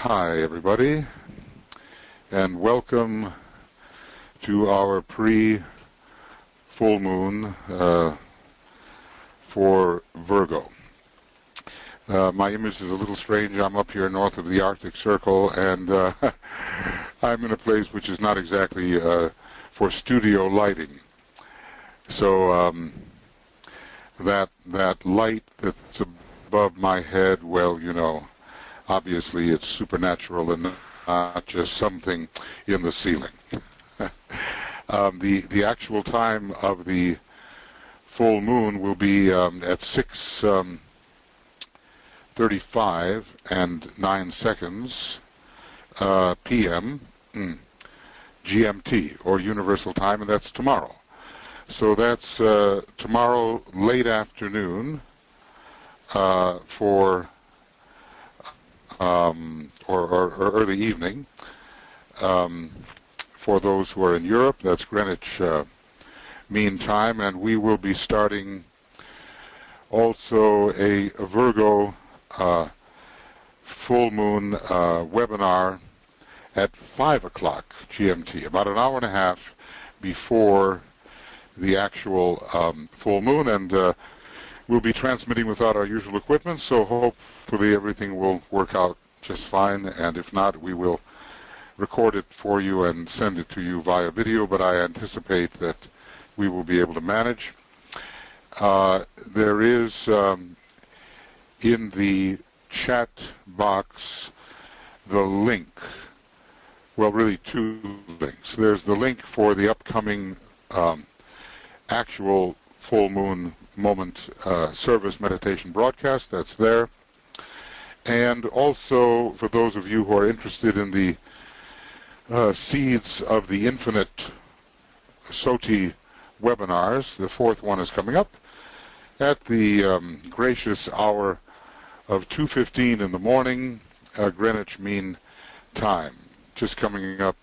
Hi, everybody, and welcome to our pre-full moon for Virgo. My image is a little strange. I'm up here north of the Arctic Circle, and I'm in a place which is not exactly for studio lighting. So that light that's above my head, well, you know, obviously it's supernatural and not just something in the ceiling. The actual time of the full moon will be at 6:35 and 9 seconds p.m. GMT, or Universal Time, and that's tomorrow. So that's tomorrow late afternoon for or early evening for those who are in Europe. That's Greenwich Mean Time, and we will be starting also a Virgo full moon webinar at 5 o'clock GMT, about an hour and a half before the actual full moon, and we'll be transmitting without our usual equipment, so hopefully everything will work out just fine, and if not, we will record it for you and send it to you via video, but I anticipate that we will be able to manage. There is in the chat box the link, well, really two links. There's the link for the upcoming actual full moon moment service meditation broadcast. That's there. And also, for those of you who are interested in the Seeds of the Infinite SOTI webinars, the fourth one is coming up at the gracious hour of 2:15 in the morning, Greenwich Mean Time, just coming up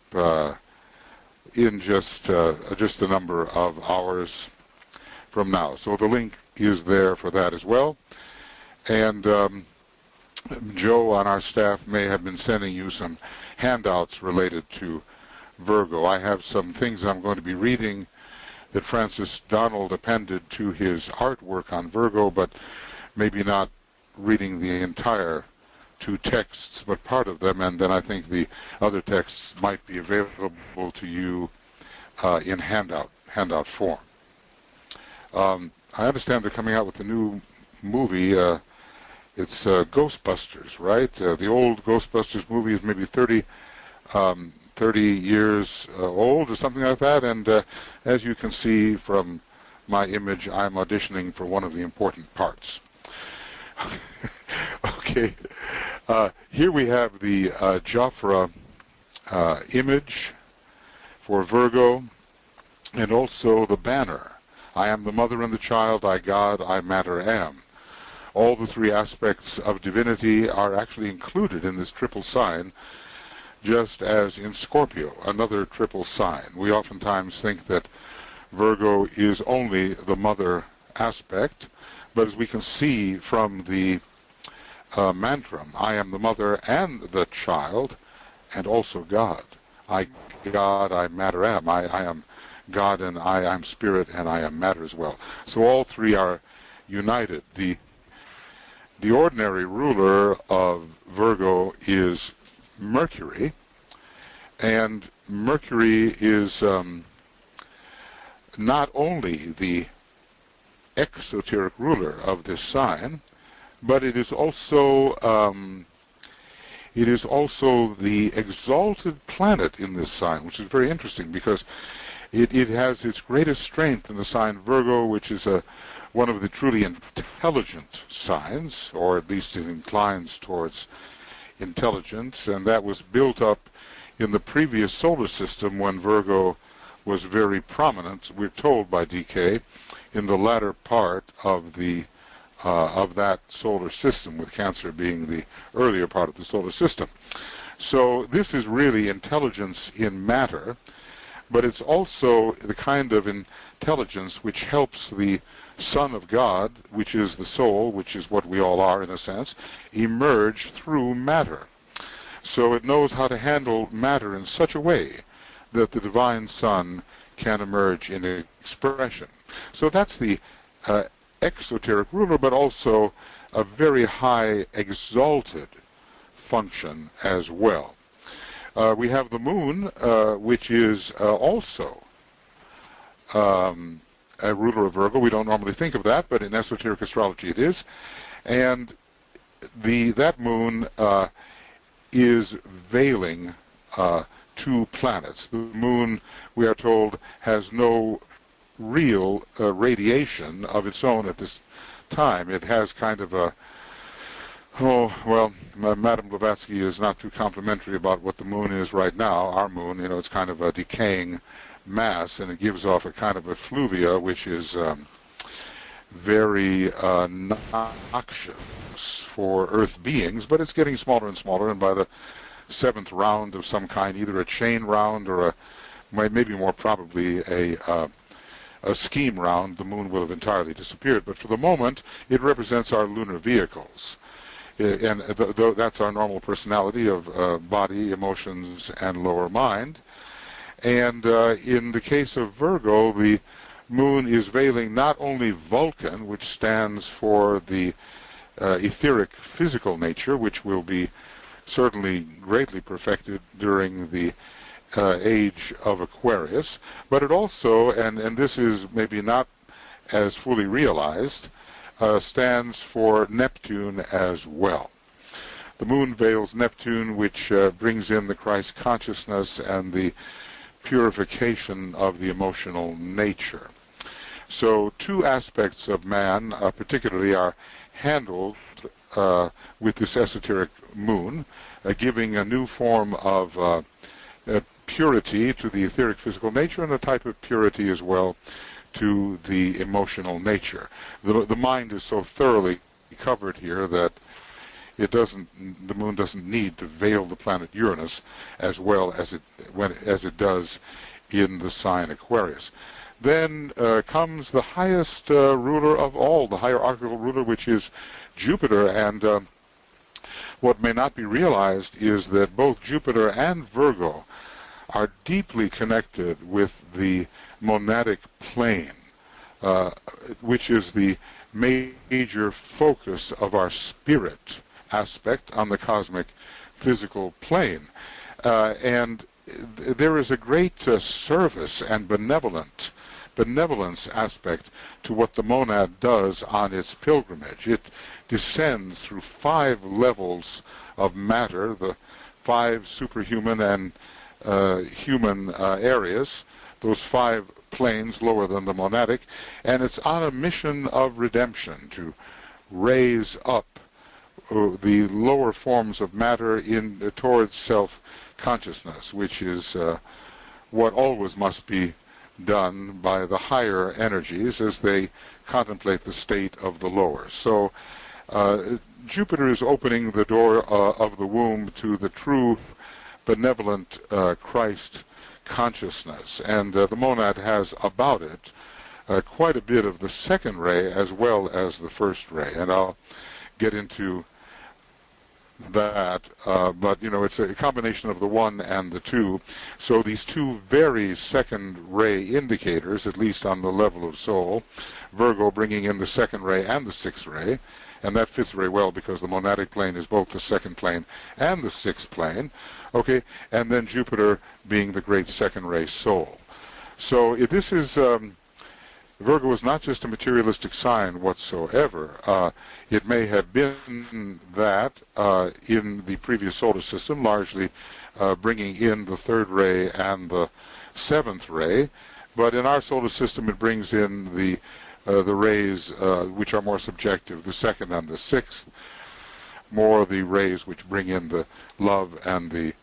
in just a number of hours from now. So the link is there for that as well. And Joe on our staff may have been sending you some handouts related to Virgo. I have some things I'm going to be reading that Francis Donald appended to his artwork on Virgo, but maybe not reading the entire two texts, but part of them, and then I think the other texts might be available to you in handout form. I understand they're coming out with a new movie. It's Ghostbusters, right? The old Ghostbusters movie is maybe 30 years old or something like that, and as you can see from my image, I'm auditioning for one of the important parts. Okay, here we have the Jafra image for Virgo, and also the banner. I am the mother and the child, I God, I matter am. All the three aspects of divinity are actually included in this triple sign, just as in Scorpio, another triple sign. We oftentimes think that Virgo is only the mother aspect, but as we can see from the mantra, I am the mother and the child, and also God. I God, I matter am. I am God, and I am spirit, and I am matter as well. So all three are united. The ordinary ruler of Virgo is Mercury, and Mercury is not only the exoteric ruler of this sign, but it is also the exalted planet in this sign, which is very interesting because it has its greatest strength in the sign Virgo, which is one of the truly intelligent signs, or at least it inclines towards intelligence, and that was built up in the previous solar system when Virgo was very prominent, we're told by DK, in the latter part of that solar system, with Cancer being the earlier part of the solar system. So this is really intelligence in matter, but it's also the kind of intelligence which helps the Son of God, which is the soul, which is what we all are in a sense, emerge through matter. So it knows how to handle matter in such a way that the divine Son can emerge in expression. So that's the exoteric ruler, but also a very high exalted function as well. We have the moon, which is also a ruler of Virgo. We don't normally think of that, but in esoteric astrology it is. And that moon is veiling two planets. The moon, we are told, has no real radiation of its own at this time. It has kind of a, oh, well, Madame Blavatsky is not too complimentary about what the moon is right now. Our moon, it's kind of a decaying mass, and it gives off a kind of effluvia, which is very noxious for Earth beings, but it's getting smaller and smaller, and by the 7th round of some kind, either a chain round or maybe more probably a scheme round, the moon will have entirely disappeared. But for the moment, it represents our lunar vehicles. And that's our normal personality of body, emotions, and lower mind. And in the case of Virgo, the moon is veiling not only Vulcan, which stands for the etheric physical nature, which will be certainly greatly perfected during the age of Aquarius, but it also, and this is maybe not as fully realized, stands for Neptune as well. The moon veils Neptune, which brings in the Christ consciousness and the purification of the emotional nature. So two aspects of man particularly are handled with this esoteric moon, giving a new form of purity to the etheric physical nature, and a type of purity as well to the emotional nature. The mind is so thoroughly covered here that the moon doesn't need to veil the planet Uranus as well as it does in the sign Aquarius. Then comes the highest ruler of all, the hierarchical ruler, which is Jupiter. And what may not be realized is that both Jupiter and Virgo are deeply connected with the monadic plane, which is the major focus of our spirit aspect on the cosmic physical plane. And there is a great service and benevolence aspect to what the monad does on its pilgrimage. It descends through 5 levels of matter, the 5 superhuman and human areas, those 5 planes lower than the monadic, and it's on a mission of redemption to raise up the lower forms of matter towards self-consciousness, which is what always must be done by the higher energies as they contemplate the state of the lower. So Jupiter is opening the door of the womb to the true benevolent Christ consciousness, and the monad has about it quite a bit of the second ray as well as the first ray, and I'll get into that, but it's a combination of the 1 and the 2. So these 2 very second ray indicators, at least on the level of soul, Virgo bringing in the second ray and the 6th ray, and that fits very well because the monadic plane is both the 2nd plane and the 6th plane. Okay, and then Jupiter being the great second ray soul. So this is Virgo is not just a materialistic sign whatsoever. It may have been that in the previous solar system, largely bringing in the 3rd ray and the 7th ray, but in our solar system it brings in the rays which are more subjective, the 2nd and the 6th, more the rays which bring in the love and the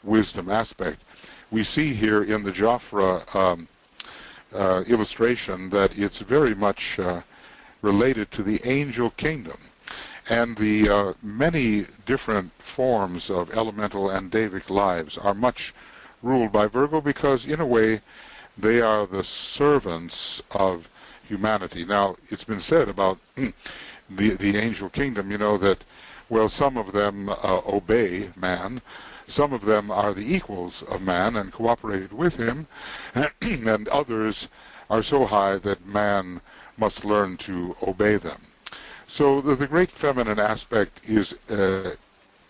wisdom aspect. We see here in the Jafra illustration that it's very much related to the angel kingdom, and the many different forms of elemental and Davic lives are much ruled by Virgo because in a way they are the servants of humanity. Now it's been said about the angel kingdom, that Well, some of them obey man. Some of them are the equals of man and cooperate with him, and others are so high that man must learn to obey them. So the great feminine aspect is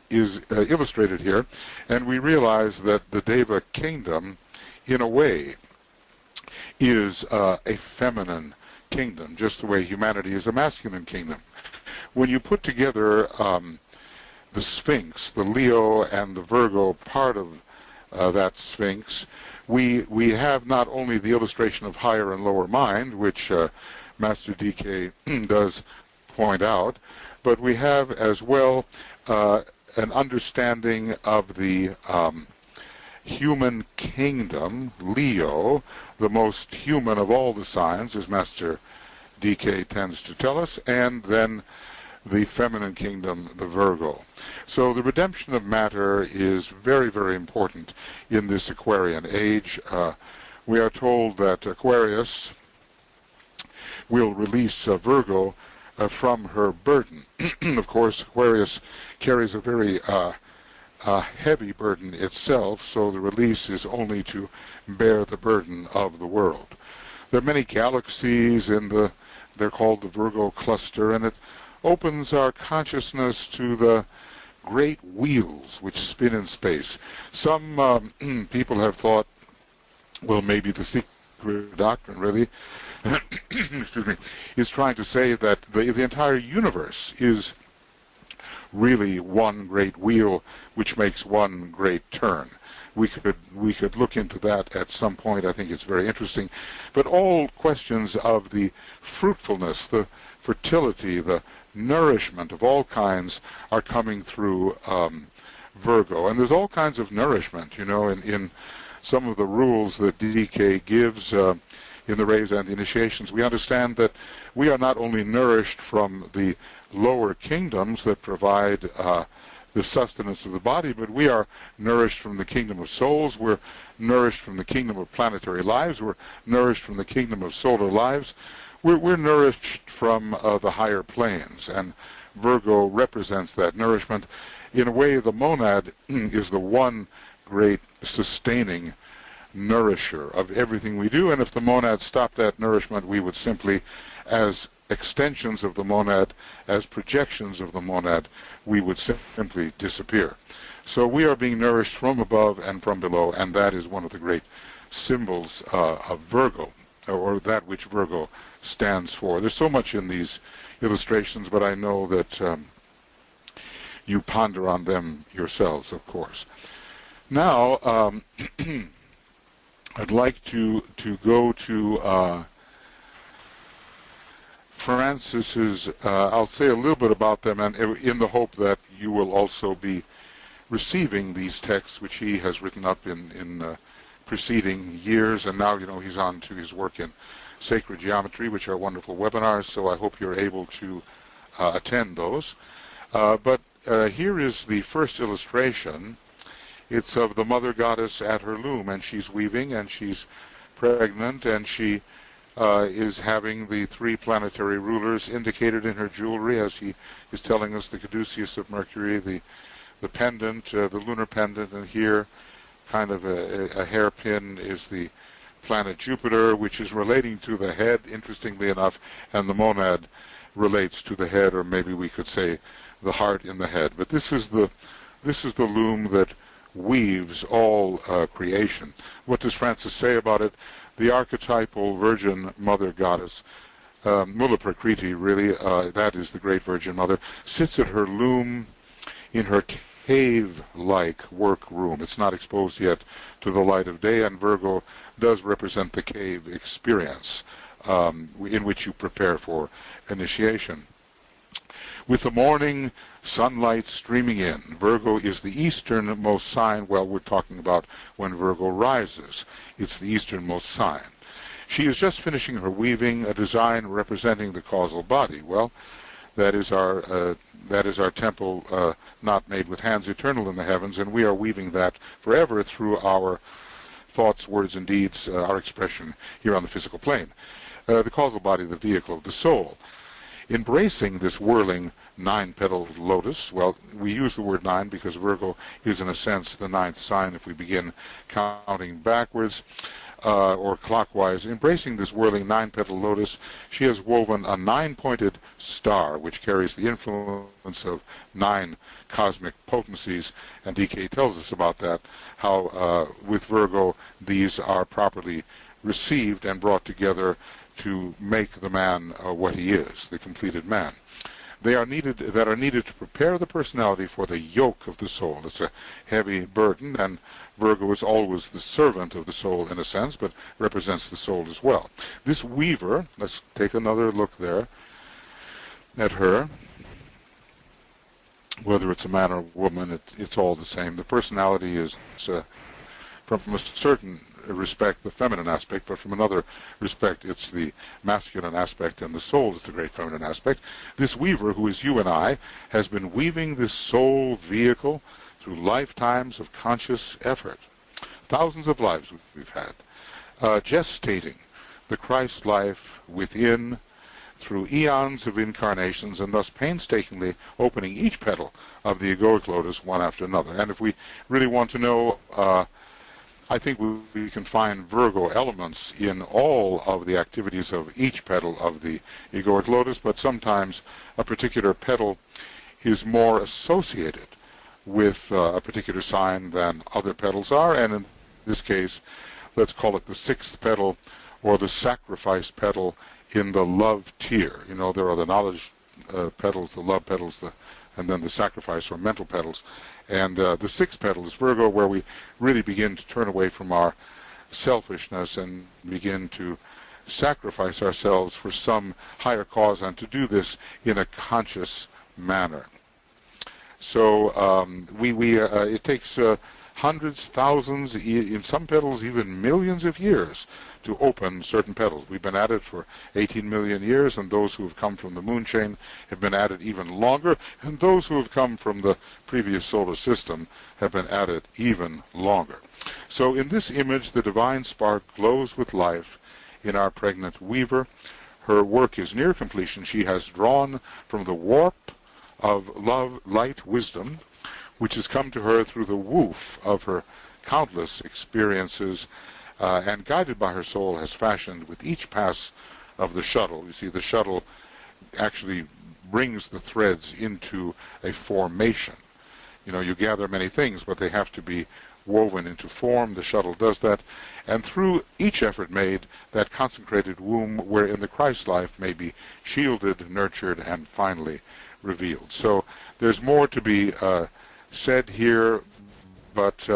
illustrated here, and we realize that the Deva kingdom, in a way, is a feminine kingdom, just the way humanity is a masculine kingdom. When you put together the Sphinx, the Leo and the Virgo part of that Sphinx, we have not only the illustration of higher and lower mind, which Master DK does point out, but we have as well an understanding of the human kingdom, Leo, the most human of all the signs, as Master DK tends to tell us, and then the feminine kingdom, the Virgo. So the redemption of matter is very, very important in this Aquarian age. We are told that Aquarius will release Virgo from her burden. Of course, Aquarius carries a very heavy burden itself, so the release is only to bear the burden of the world. There are many galaxies in they're called the Virgo cluster, and it opens our consciousness to the great wheels which spin in space. Some people have thought, well, maybe the secret doctrine really excuse me, is trying to say that the entire universe is really one great wheel which makes one great turn. We could look into that at some point. I think it's very interesting. But all questions of the fruitfulness, the fertility, the nourishment of all kinds are coming through Virgo. And there's all kinds of nourishment, you know, in some of the rules that DK gives in the rays and the initiations. We understand that we are not only nourished from the lower kingdoms that provide the sustenance of the body, but we are nourished from the kingdom of souls. We're nourished from the kingdom of planetary lives. We're nourished from the kingdom of solar lives. We're nourished from the higher planes, and Virgo represents that nourishment. In a way, the monad is the one great sustaining nourisher of everything we do, and if the monad stopped that nourishment, we would simply, as extensions of the monad, as projections of the monad, we would simply disappear. So we are being nourished from above and from below, and that is one of the great symbols of Virgo, or that which Virgo stands for. There's so much in these illustrations, but I know that you ponder on them yourselves, of course. Now, I'd like to go to Francis's, I'll say a little bit about them, and in the hope that you will also be receiving these texts which he has written up in preceding years, and now, you know, he's on to his work in sacred geometry, which are wonderful webinars, so I hope you're able to attend those. But here is the first illustration. It's of the Mother Goddess at her loom, and she's weaving, and she's pregnant, and she is having the three planetary rulers indicated in her jewelry, as he is telling us, the caduceus of Mercury, the pendant, the lunar pendant, and here kind of a hairpin is the planet Jupiter, which is relating to the head, interestingly enough, and the monad relates to the head, or maybe we could say the heart in the head. But this is the loom that weaves all creation. What does Francis say about it? The archetypal Virgin Mother Goddess, Mula Prakriti, really, that is the great Virgin Mother, sits at her loom in her cave-like workroom. It's not exposed yet to the light of day, and Virgo does represent the cave experience in which you prepare for initiation. With the morning sunlight streaming in, Virgo is the easternmost sign. Well, we're talking about when Virgo rises. It's the easternmost sign. She is just finishing her weaving a design representing the causal body. Well, that is our temple, not made with hands, eternal in the heavens, and we are weaving that forever through our thoughts, words, and deeds, our expression here on the physical plane. The causal body, the vehicle of the soul. embracing this whirling nine-petaled lotus. Well, we use the word nine because Virgo is, in a sense, the ninth sign if we begin counting backwards or clockwise. Embracing this whirling nine-petaled lotus, she has woven a nine-pointed star, which carries the influence of nine cosmic potencies, and DK tells us about that, how with Virgo these are properly received and brought together to make the man what he is, the completed man. They are needed to prepare the personality for the yoke of the soul. It's a heavy burden, and Virgo is always the servant of the soul in a sense, but represents the soul as well. This weaver, let's take another look there at her. Whether it's a man or a woman, it's all the same. The personality is, from a certain respect, the feminine aspect, but from another respect, it's the masculine aspect, and the soul is the great feminine aspect. This weaver, who is you and I, has been weaving this soul vehicle through lifetimes of conscious effort. Thousands of lives we've had, gestating the Christ life within through eons of incarnations, and thus painstakingly opening each petal of the egoic lotus one after another. And if we really want to know, I think we can find Virgo elements in all of the activities of each petal of the egoic lotus, but sometimes a particular petal is more associated with a particular sign than other petals are, and in this case, let's call it the sixth petal or the sacrifice petal in the love tier. You know, there are the knowledge petals, the love petals, and then the sacrifice or mental petals. And the sixth petal is Virgo, where we really begin to turn away from our selfishness and begin to sacrifice ourselves for some higher cause, and to do this in a conscious manner. So it takes hundreds, thousands, in some petals even millions of years to open certain petals. We've been at it for 18 million years, and those who have come from the moon chain have been at it even longer, and those who have come from the previous solar system have been at it even longer. So in this image, the divine spark glows with life in our pregnant weaver. Her work is near completion. She has drawn from the warp of love, light, wisdom, which has come to her through the woof of her countless experiences, and guided by her soul has fashioned with each pass of the shuttle. You see, the shuttle actually brings the threads into a formation. You know, you gather many things, but they have to be woven into form. The shuttle does that. And through each effort made, that consecrated womb wherein the Christ life may be shielded, nurtured, and finally revealed. So there's more to be said here, but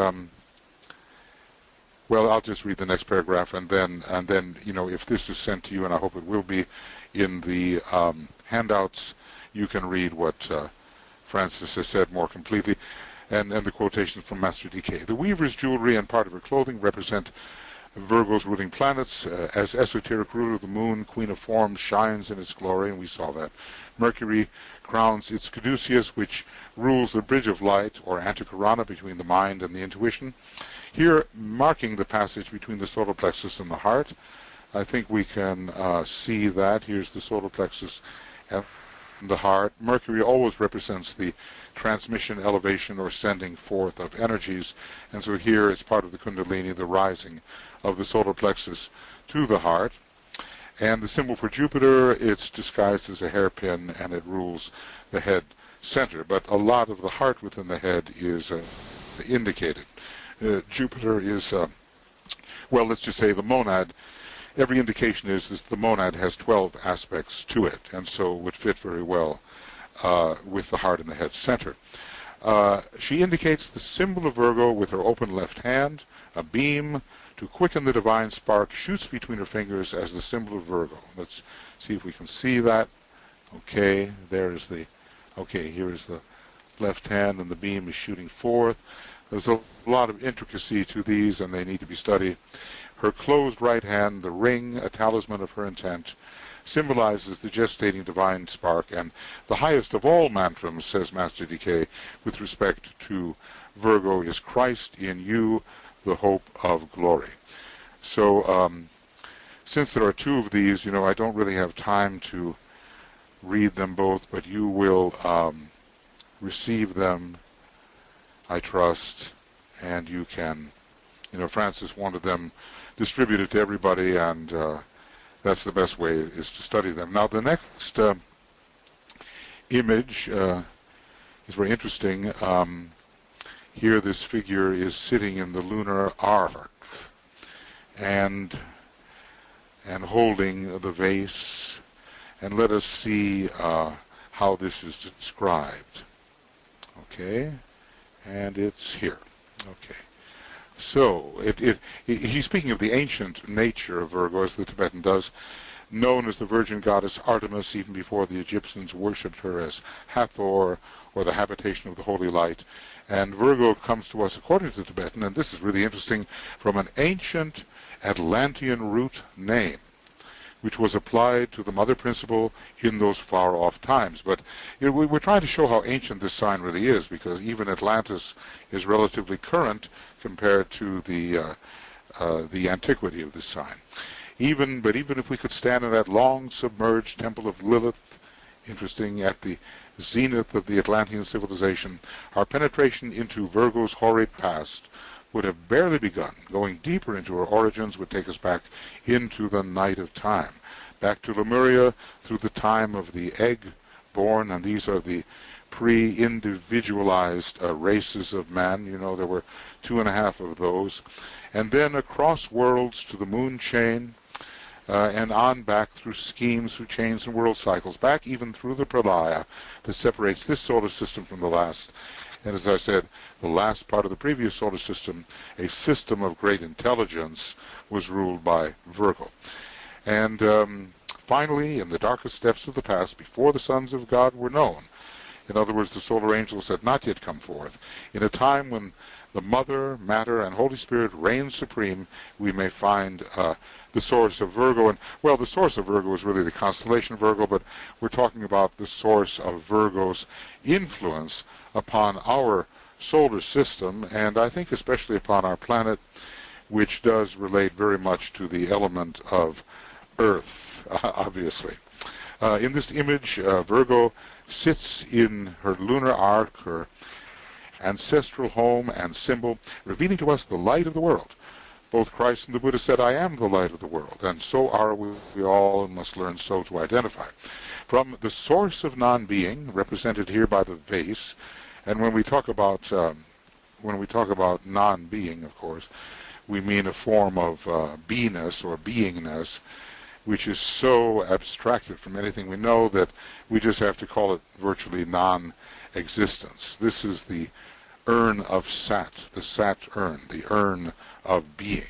well, I'll just read the next paragraph, and then you know, if this is sent to you, and I hope it will be, in the handouts, you can read what Francis has said more completely, and the quotations from Master DK. The weaver's jewelry and part of her clothing represent Virgo's ruling planets. As esoteric ruler of the moon, queen of forms, shines in its glory, and we saw that. Mercury crowns its caduceus, which rules the bridge of light, or anticorona, between the mind and the intuition. Here, marking the passage between the solar plexus and the heart, I think we can see that. Here's the solar plexus and the heart. Mercury always represents the transmission, elevation, or sending forth of energies, and so here it's part of the Kundalini, the rising of the solar plexus to the heart. And the symbol for Jupiter, it's disguised as a hairpin, and it rules the head center, but a lot of the heart within the head is indicated. Jupiter is, well, let's just say the monad. Every indication is that the monad has 12 aspects to it, and so would fit very well with the heart in the head center. She indicates the symbol of Virgo with her open left hand. A beam to quicken the divine spark shoots between her fingers as the symbol of Virgo. Let's see if we can see that. Okay, there's the, okay, here is the left hand, and the beam is shooting forth. There's a lot of intricacy to these, and they need to be studied. Her closed right hand, the ring, a talisman of her intent, symbolizes the gestating divine spark, and the highest of all mantrams, says Master DK, with respect to Virgo, is Christ in you, the hope of glory. So, since there are two of these, you know, I don't really have time to read them both, but you will receive them, I trust, and you can, Francis wanted them distributed to everybody, and that's the best way, is to study them. Now, the next image is very interesting. Here, this figure is sitting in the lunar arc and holding the vase, and let us see how this is described. Okay, and it's here. Okay, so he's speaking of the ancient nature of Virgo, as the Tibetan does, known as the Virgin Goddess Artemis, even before the Egyptians worshipped her as Hathor, or the habitation of the Holy Light. And Virgo comes to us, according to the Tibetan, and this is really interesting, from an ancient Atlantean root name, which was applied to the mother principle in those far-off times. But we're trying to show how ancient this sign really is, because even Atlantis is relatively current compared to the antiquity of this sign. But even if we could stand in that long submerged temple of Lilith, interesting, at the zenith of the Atlantean civilization, our penetration into Virgo's horrid past would have barely begun. Going deeper into her origins would take us back into the night of time, back to Lemuria, through the time of the egg-born, and these are the pre-individualized races of man. There were 2.5 of those. And then across worlds to the moon chain, and on back through schemes, through chains and world cycles, back even through the pralaya that separates this solar system from the last. And as I said, the last part of the previous solar system, a system of great intelligence, was ruled by Virgo. And finally, in the darkest depths of the past, before the sons of God were known, in other words, the solar angels had not yet come forth, in a time when the Mother, Matter, and Holy Spirit reign supreme, we may find the source of Virgo. And, well, the source of Virgo is really the constellation Virgo, but we're talking about the source of Virgo's influence upon our solar system, and I think especially upon our planet, which does relate very much to the element of Earth, obviously. In this image, Virgo sits in her lunar arc, her ancestral home and symbol, revealing to us the light of the world. Both Christ and the Buddha said, "I am the light of the world," and so are we all, and must learn so to identify. From the source of non-being, represented here by the vase, and when we talk about non-being, of course, we mean a form of beingness or beingness, which is so abstracted from anything we know that we just have to call it virtually non-existence. This is the urn of Sat, the Sat urn, the urn of being.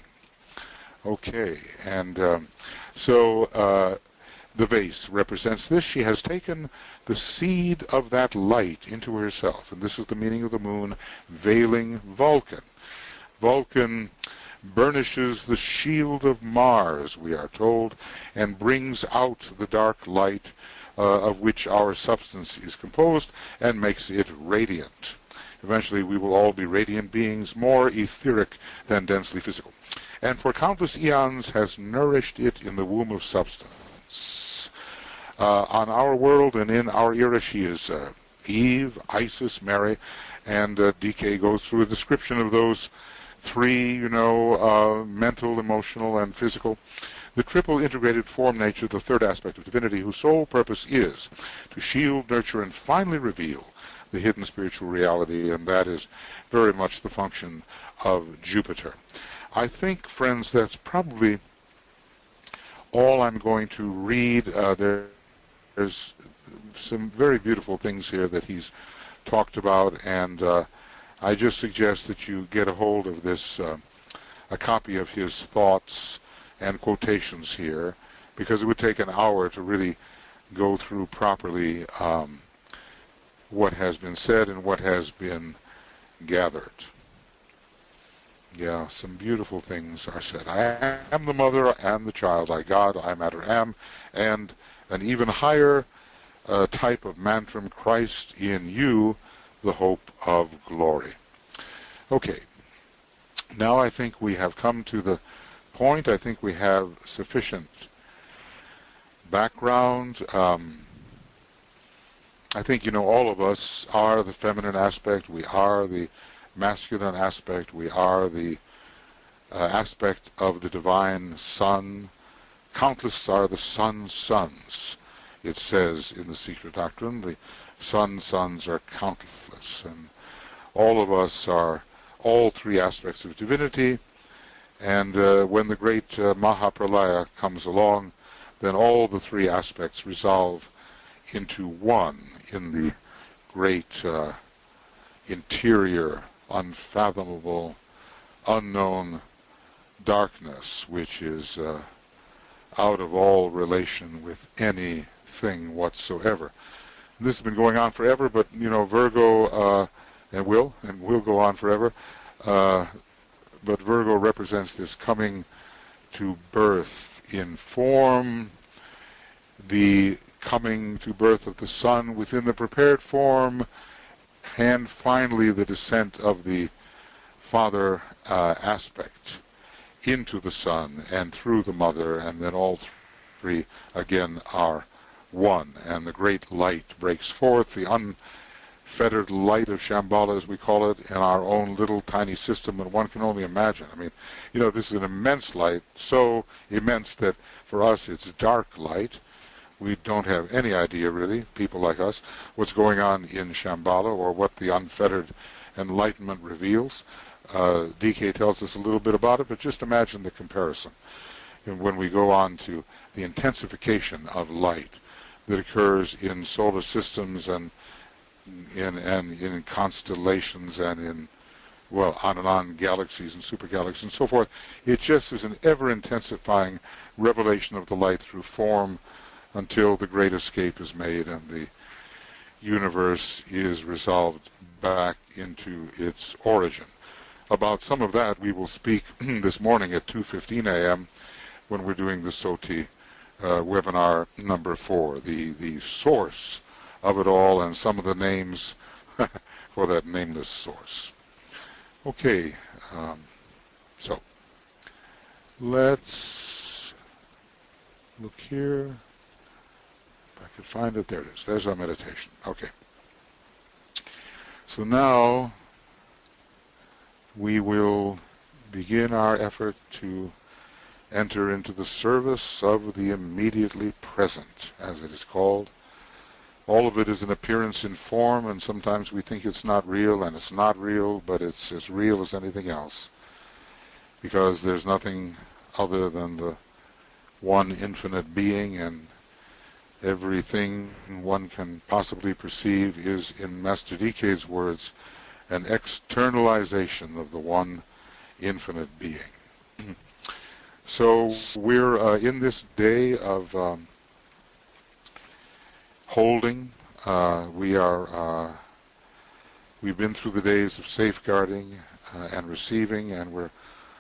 Okay, and so the vase represents this. She has taken the seed of that light into herself, and this is the meaning of the moon veiling Vulcan. Vulcan burnishes the shield of Mars, we are told, and brings out the dark light of which our substance is composed, and makes it radiant. Eventually we will all be radiant beings, more etheric than densely physical, and for countless eons has nourished it in the womb of substance. On our world and in our era, she is Eve, Isis, Mary, and DK goes through a description of those three, mental, emotional, and physical. The triple integrated form nature, the third aspect of divinity, whose sole purpose is to shield, nurture, and finally reveal the hidden spiritual reality, and that is very much the function of Jupiter. I think, friends, that's probably all I'm going to read. There's some very beautiful things here that he's talked about, and I just suggest that you get a hold of this, a copy of his thoughts and quotations here, because it would take an hour to really go through properly what has been said and what has been gathered. Yeah, some beautiful things are said. I am the mother and the child, I God, I matter am, and an even higher type of mantram, Christ in you, the hope of glory. Okay, now I think we have come to the point. I think we have sufficient background. I think, all of us are the feminine aspect, we are the masculine aspect, we are the aspect of the divine sun. Countless are the sun's sons, it says in the Secret Doctrine. The sun's sons are countless, and all of us are all three aspects of divinity. And when the great Mahapralaya comes along, then all the three aspects resolve into one in the great interior, unfathomable, unknown darkness, which is out of all relation with anything whatsoever. And this has been going on forever, but Virgo and will go on forever. But Virgo represents this coming to birth in form, the coming to birth of the sun within the prepared form, and finally the descent of the father aspect into the sun and through the mother, and then all three again are one, and the great light breaks forth, the unfettered light of Shambhala, as we call it, in our own little tiny system, and one can only imagine. I mean, this is an immense light, so immense that for us it's dark light. We don't have any idea, really, people like us, what's going on in Shambhala or what the unfettered enlightenment reveals. DK tells us a little bit about it, but just imagine the comparison. And when we go on to the intensification of light that occurs in solar systems and in constellations and in, on and on, galaxies and supergalaxies and so forth, it just is an ever-intensifying revelation of the light through form until the great escape is made and the universe is resolved back into its origin. About some of that we will speak this morning at 2:15 a.m. when we're doing the SOTI webinar number 4, the source of it all and some of the names for that nameless source. Okay, so let's look here. If I could find it, there it is. There's our meditation. Okay. So now we will begin our effort to enter into the service of the immediately present, as it is called. All of it is an appearance in form, and sometimes we think it's not real, and it's not real, but it's as real as anything else, because there's nothing other than the one infinite being, and everything one can possibly perceive is, in Master DK's words, an externalization of the one infinite being. So we're in this day of holding. We've been through the days of safeguarding and receiving, and we're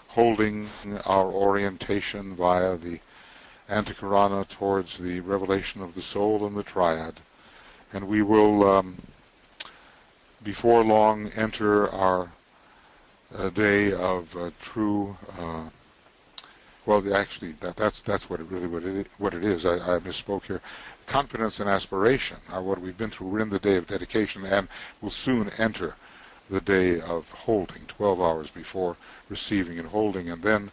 holding our orientation via the Antikarana towards the revelation of the soul and the triad. And we will, before long, enter our day of true. Actually, that's what it is. I misspoke here. Confidence and aspiration are what we've been through. We're in the day of dedication, and we'll soon enter the day of holding, 12 hours before receiving and holding, and then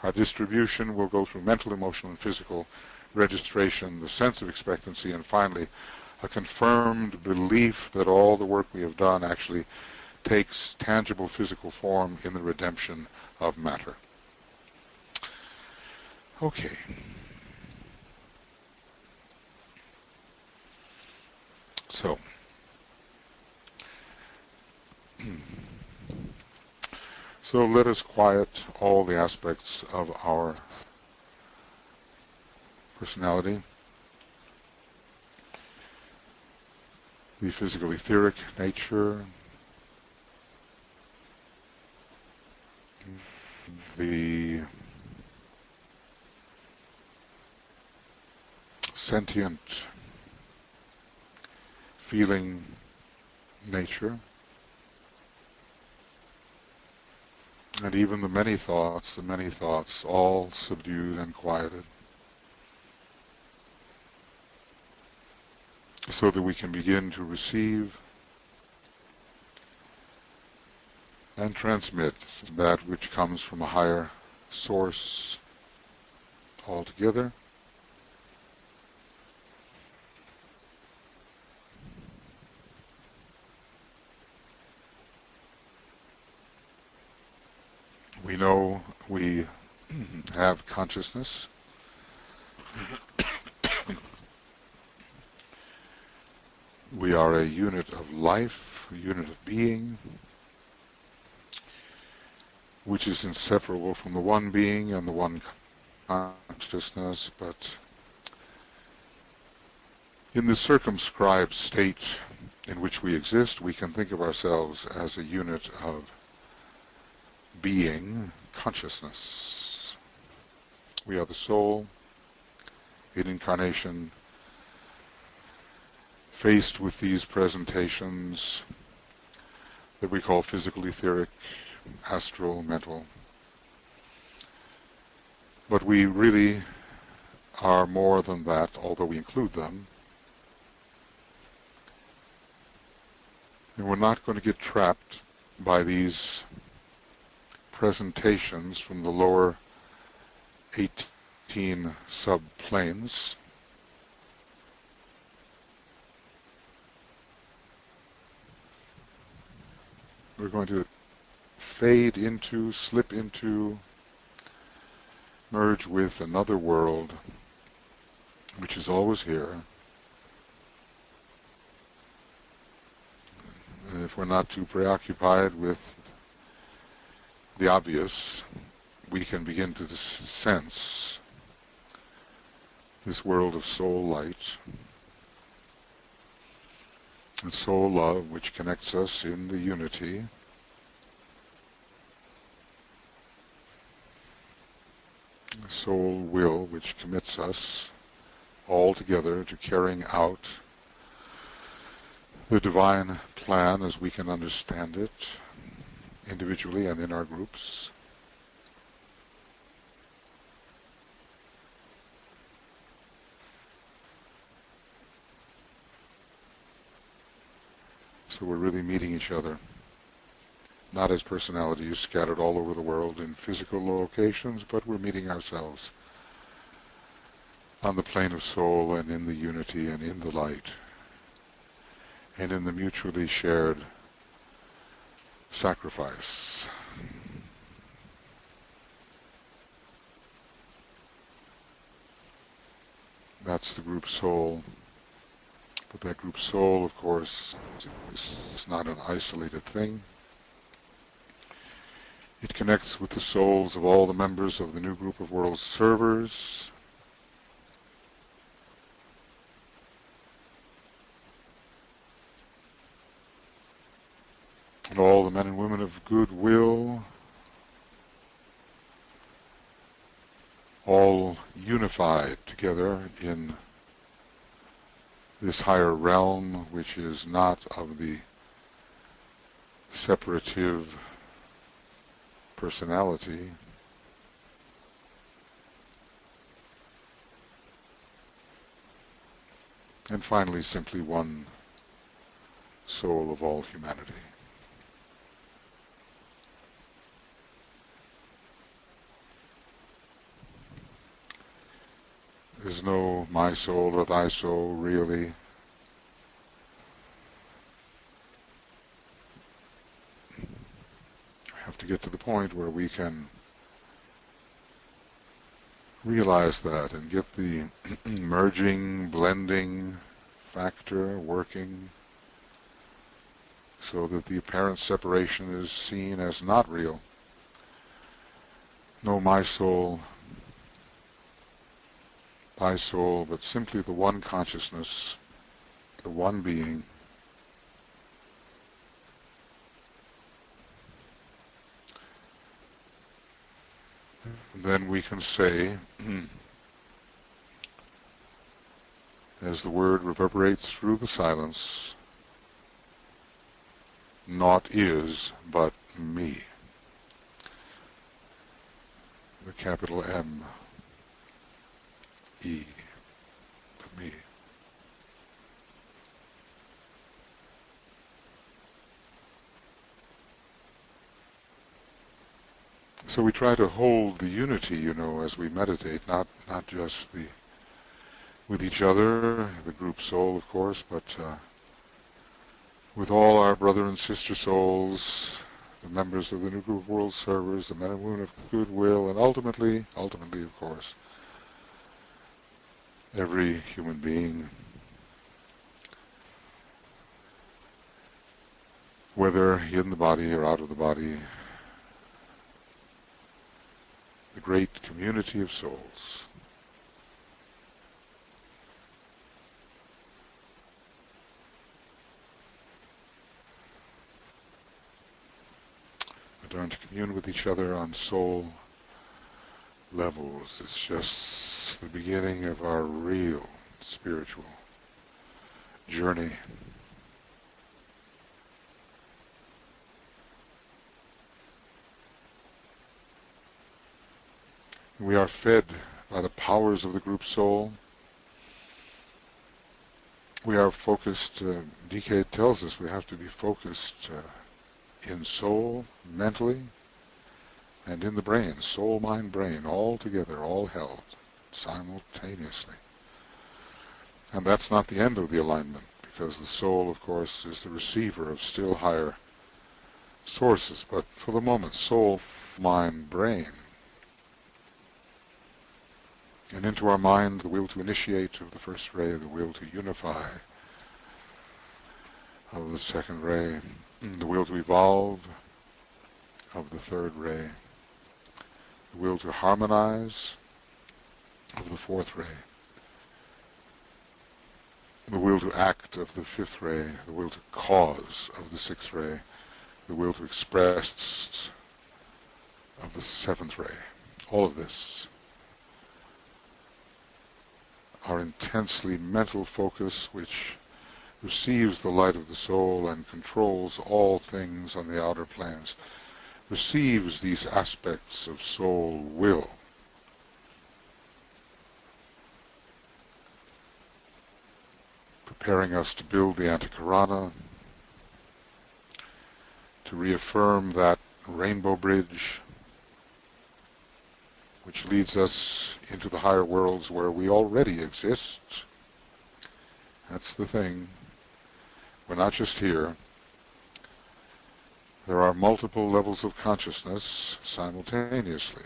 our distribution will go through mental, emotional, and physical registration, the sense of expectancy, and finally a confirmed belief that all the work we have done actually takes tangible physical form in the redemption of matter. Okay. So, let us quiet all the aspects of our personality, the physical etheric nature, the sentient feeling nature, and even the many thoughts, all subdued and quieted. so that we can begin to receive and transmit that which comes from a higher source altogether. We know we have consciousness. We are a unit of life, a unit of being, which is inseparable from the one being and the one consciousness, but in the circumscribed state in which we exist, we can think of ourselves as a unit of being, consciousness. We are the soul in incarnation, faced with these presentations that we call physical, etheric, astral, mental. But we really are more than that, although we include them. And we're not going to get trapped by these presentations from the lower 18 subplanes. We're going to fade into, slip into, merge with another world which is always here. And if we're not too preoccupied with the obvious, we can begin to sense this world of soul light and soul love, which connects us in the unity. The soul will, which commits us all together to carrying out the divine plan as we can understand it, individually and in our groups. So we're really meeting each other, not as personalities scattered all over the world in physical locations, but we're meeting ourselves on the plane of soul and in the unity and in the light and in the mutually shared sacrifice. That's the group soul. But that group soul, of course, is not an isolated thing. It connects with the souls of all the members of the new group of world servers. And all the men and women of goodwill, all unified together in this higher realm, which is not of the separative personality. And finally, simply one soul of all humanity. There's no my soul or thy soul, really. We have to get to the point where we can realize that and get the merging, blending factor working so that the apparent separation is seen as not real. No my soul, thy soul, but simply the one consciousness, the one being. And then we can say, as the word reverberates through the silence, naught is but me. The capital M. E, but me. So we try to hold the unity, as we meditate, not just with each other, the group soul, of course, but with all our brother and sister souls, the members of the New Group World Servers, the men and women of goodwill, and ultimately, of course, every human being, whether in the body or out of the body, the great community of souls. We learn to commune with each other on soul levels. It's just the beginning of our real spiritual journey. We are fed by the powers of the group soul. We are focused, DK tells us we have to be focused in soul, mentally, and in the brain, soul, mind, brain, all together, all held simultaneously. And that's not the end of the alignment, because the soul, of course, is the receiver of still higher sources. But for the moment, soul, mind, brain, and into our mind, the will to initiate of the first ray, the will to unify of the second ray, the will to evolve of the third ray, the will to harmonize of the fourth ray, the will to act of the fifth ray, the will to cause of the sixth ray, the will to express of the seventh ray. All of this, our intensely mental focus, which receives the light of the soul and controls all things on the outer planes, receives these aspects of soul will. Preparing us to build the Antikarana, to reaffirm that rainbow bridge which leads us into the higher worlds where we already exist. That's the thing. We're not just here. There are multiple levels of consciousness simultaneously.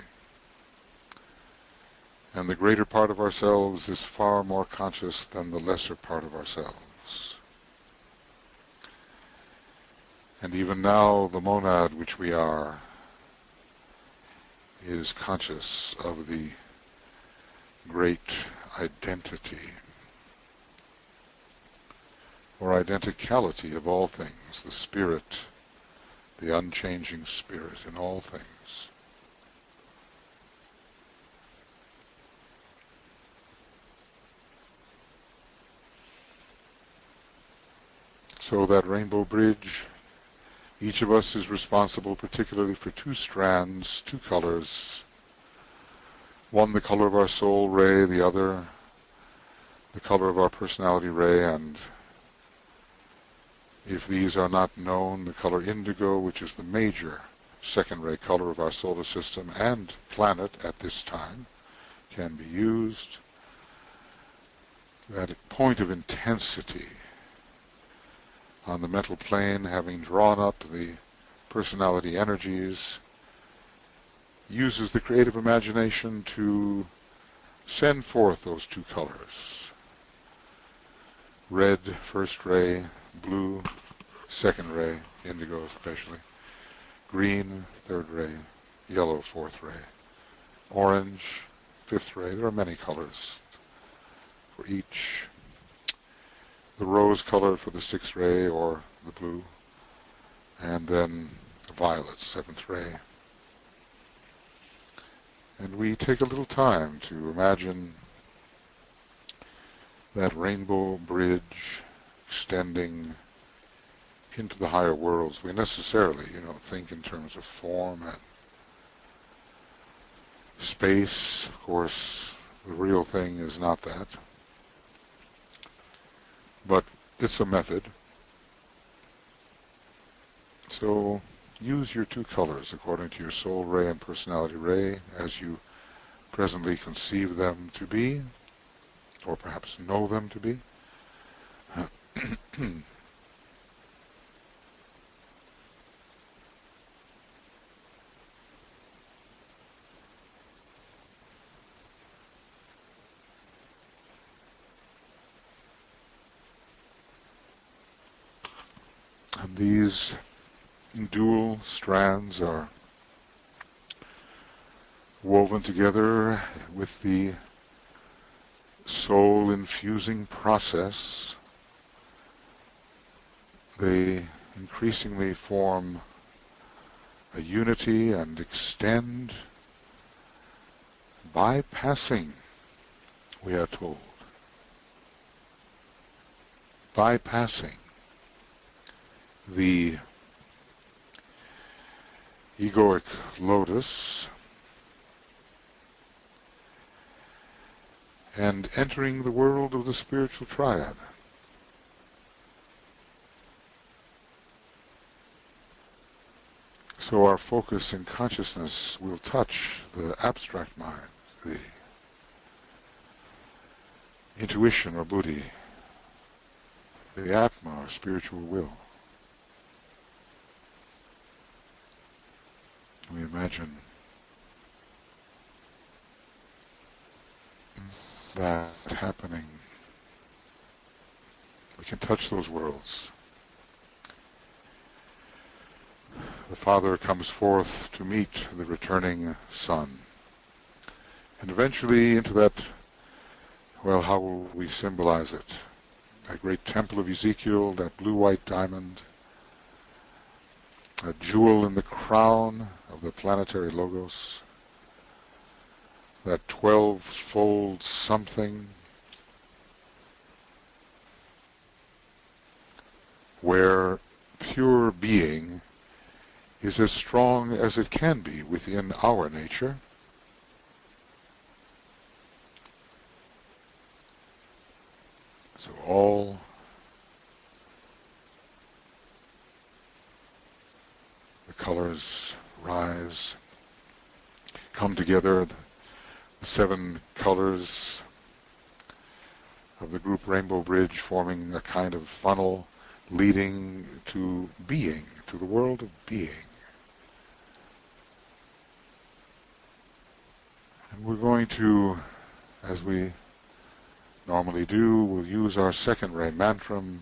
And the greater part of ourselves is far more conscious than the lesser part of ourselves. And even now, the monad which we are is conscious of the great identity, or identicality of all things, the spirit, the unchanging spirit in all things. So that rainbow bridge, each of us is responsible particularly for two strands, two colors. One the color of our soul ray, the other the color of our personality ray, and if these are not known, the color indigo, which is the major second ray color of our solar system and planet at this time, can be used. That point of intensity on the mental plane, having drawn up the personality energies, uses the creative imagination to send forth those two colors. Red, first ray; blue, second ray, indigo especially; green, third ray; yellow, fourth ray; orange, fifth ray. There are many colors for each. The rose color for the sixth ray, or the blue, and then the violet, seventh ray. And we take a little time to imagine that rainbow bridge extending into the higher worlds. We necessarily, think in terms of form and space. Of course, the real thing is not that. But it's a method. So use your two colors according to your soul ray and personality ray as you presently conceive them to be, or perhaps know them to be. And these dual strands are woven together with the soul infusing process. They increasingly form a unity and extend, bypassing, we are told, bypassing the egoic lotus and entering the world of the spiritual triad. So our focus and consciousness will touch the abstract mind, the intuition or buddhi, the atma or spiritual will. We imagine that happening. We can touch those worlds. The Father comes forth to meet the returning Son. And eventually into that, well, how will we symbolize it? That great temple of Ezekiel, that blue-white diamond, a jewel in the crown of the planetary logos, that 12-fold something where pure being is as strong as it can be within our nature. So all the colors rise, come together, the 7 colors of the group Rainbow Bridge forming a kind of funnel leading to being, to the world of being. And we're going to, as we normally do, we'll use our second ray mantram.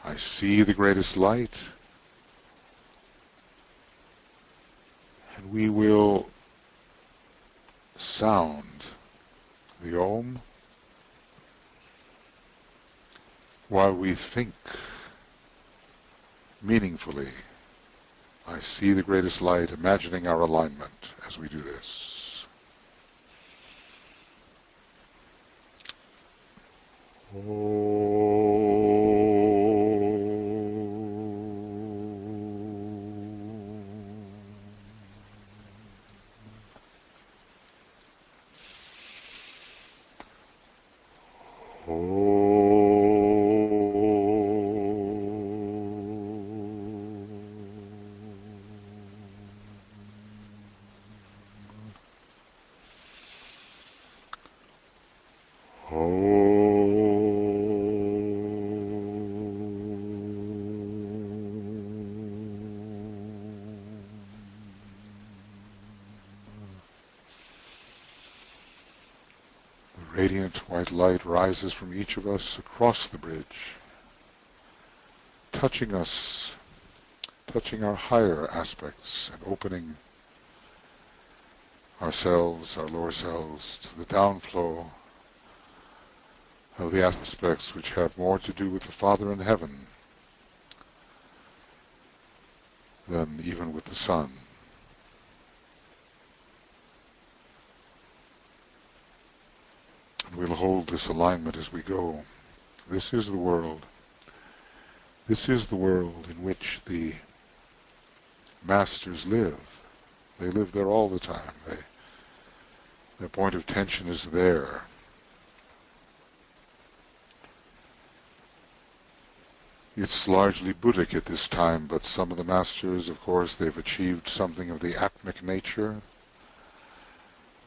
I see the greatest light. And we will sound the Om while we think meaningfully. I see the greatest light, imagining our alignment as we do this. Radiant white light rises from each of us across the bridge, touching us, touching our higher aspects and opening ourselves, our lower selves, to the downflow of the aspects which have more to do with the Father in heaven than even with the Son. And we'll hold this alignment as we go. This is the world. This is the world in which the masters live. They live there all the time. Their point of tension is there. It's largely Buddhic at this time, but some of the masters, of course, they've achieved something of the atmic nature,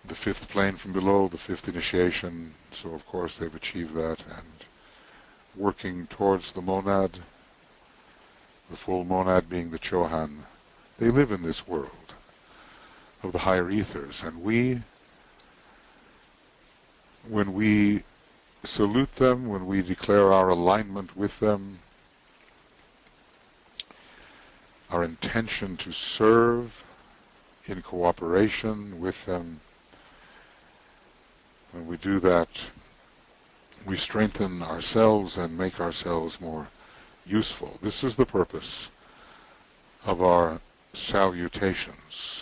the fifth plane from below, the fifth initiation, so of course they've achieved that, and working towards the monad, the full monad being the Chohan. They live in this world of the higher ethers, and we, when we salute them, when we declare our alignment with them, our intention to serve in cooperation with them, when we do that, we strengthen ourselves and make ourselves more useful. This is the purpose of our salutations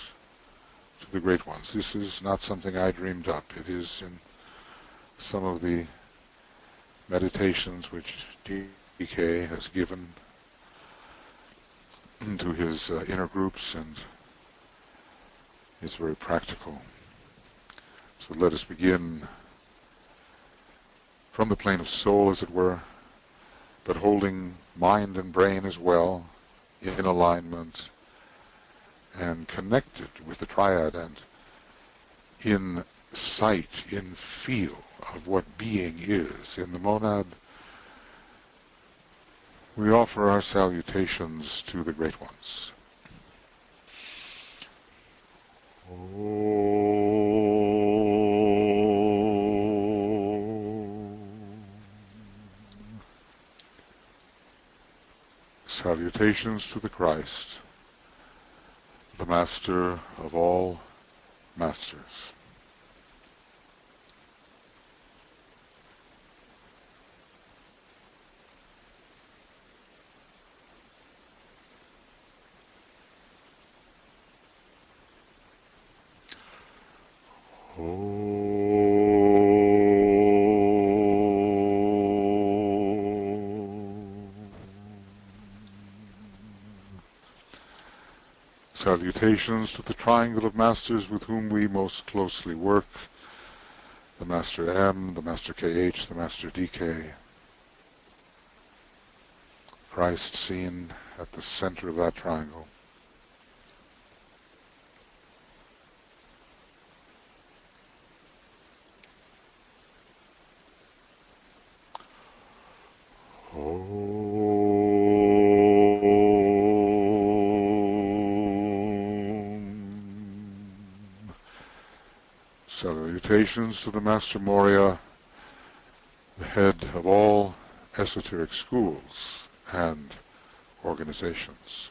to the Great Ones. This is not something I dreamed up. It is in some of the meditations which DK has given to his inner groups, and is very practical. So let us begin from the plane of soul, as it were, but holding mind and brain as well in alignment and connected with the triad and in sight, in feel of what being is. In the monad, we offer our salutations to the Great Ones. Salutations to the Christ, the Master of all Masters. Salutations to the triangle of masters with whom we most closely work, the Master M, the Master KH, the Master DK. Christ seen at the center of that triangle. Salutations to the Master Morya, the head of all esoteric schools and organizations.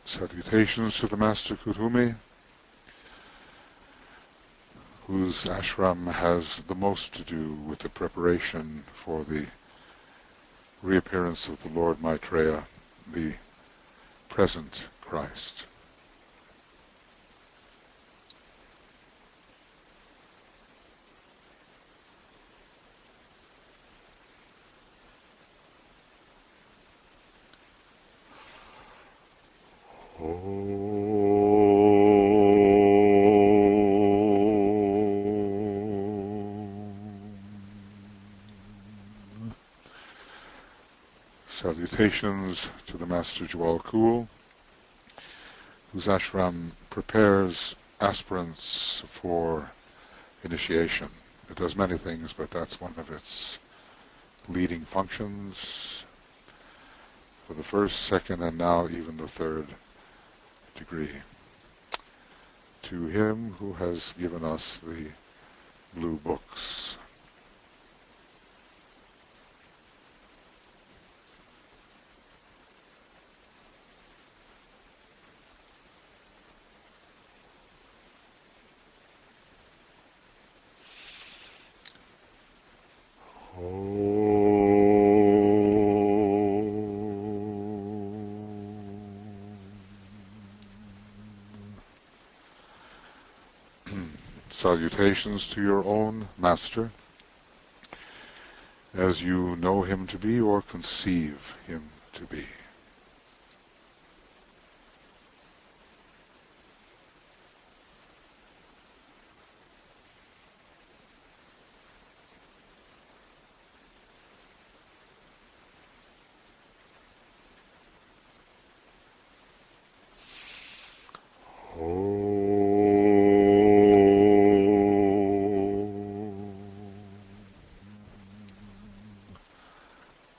Salutations to the Master Kuthumi, whose ashram has the most to do with the preparation for the reappearance of the Lord Maitreya, the present Christ. Salutations to the Master Jwal Kul, whose ashram prepares aspirants for initiation. It does many things, but that's one of its leading functions for the first, second, and now even the third degree. To him who has given us the blue books. Salutations to your own Master, as you know him to be or conceive him to be.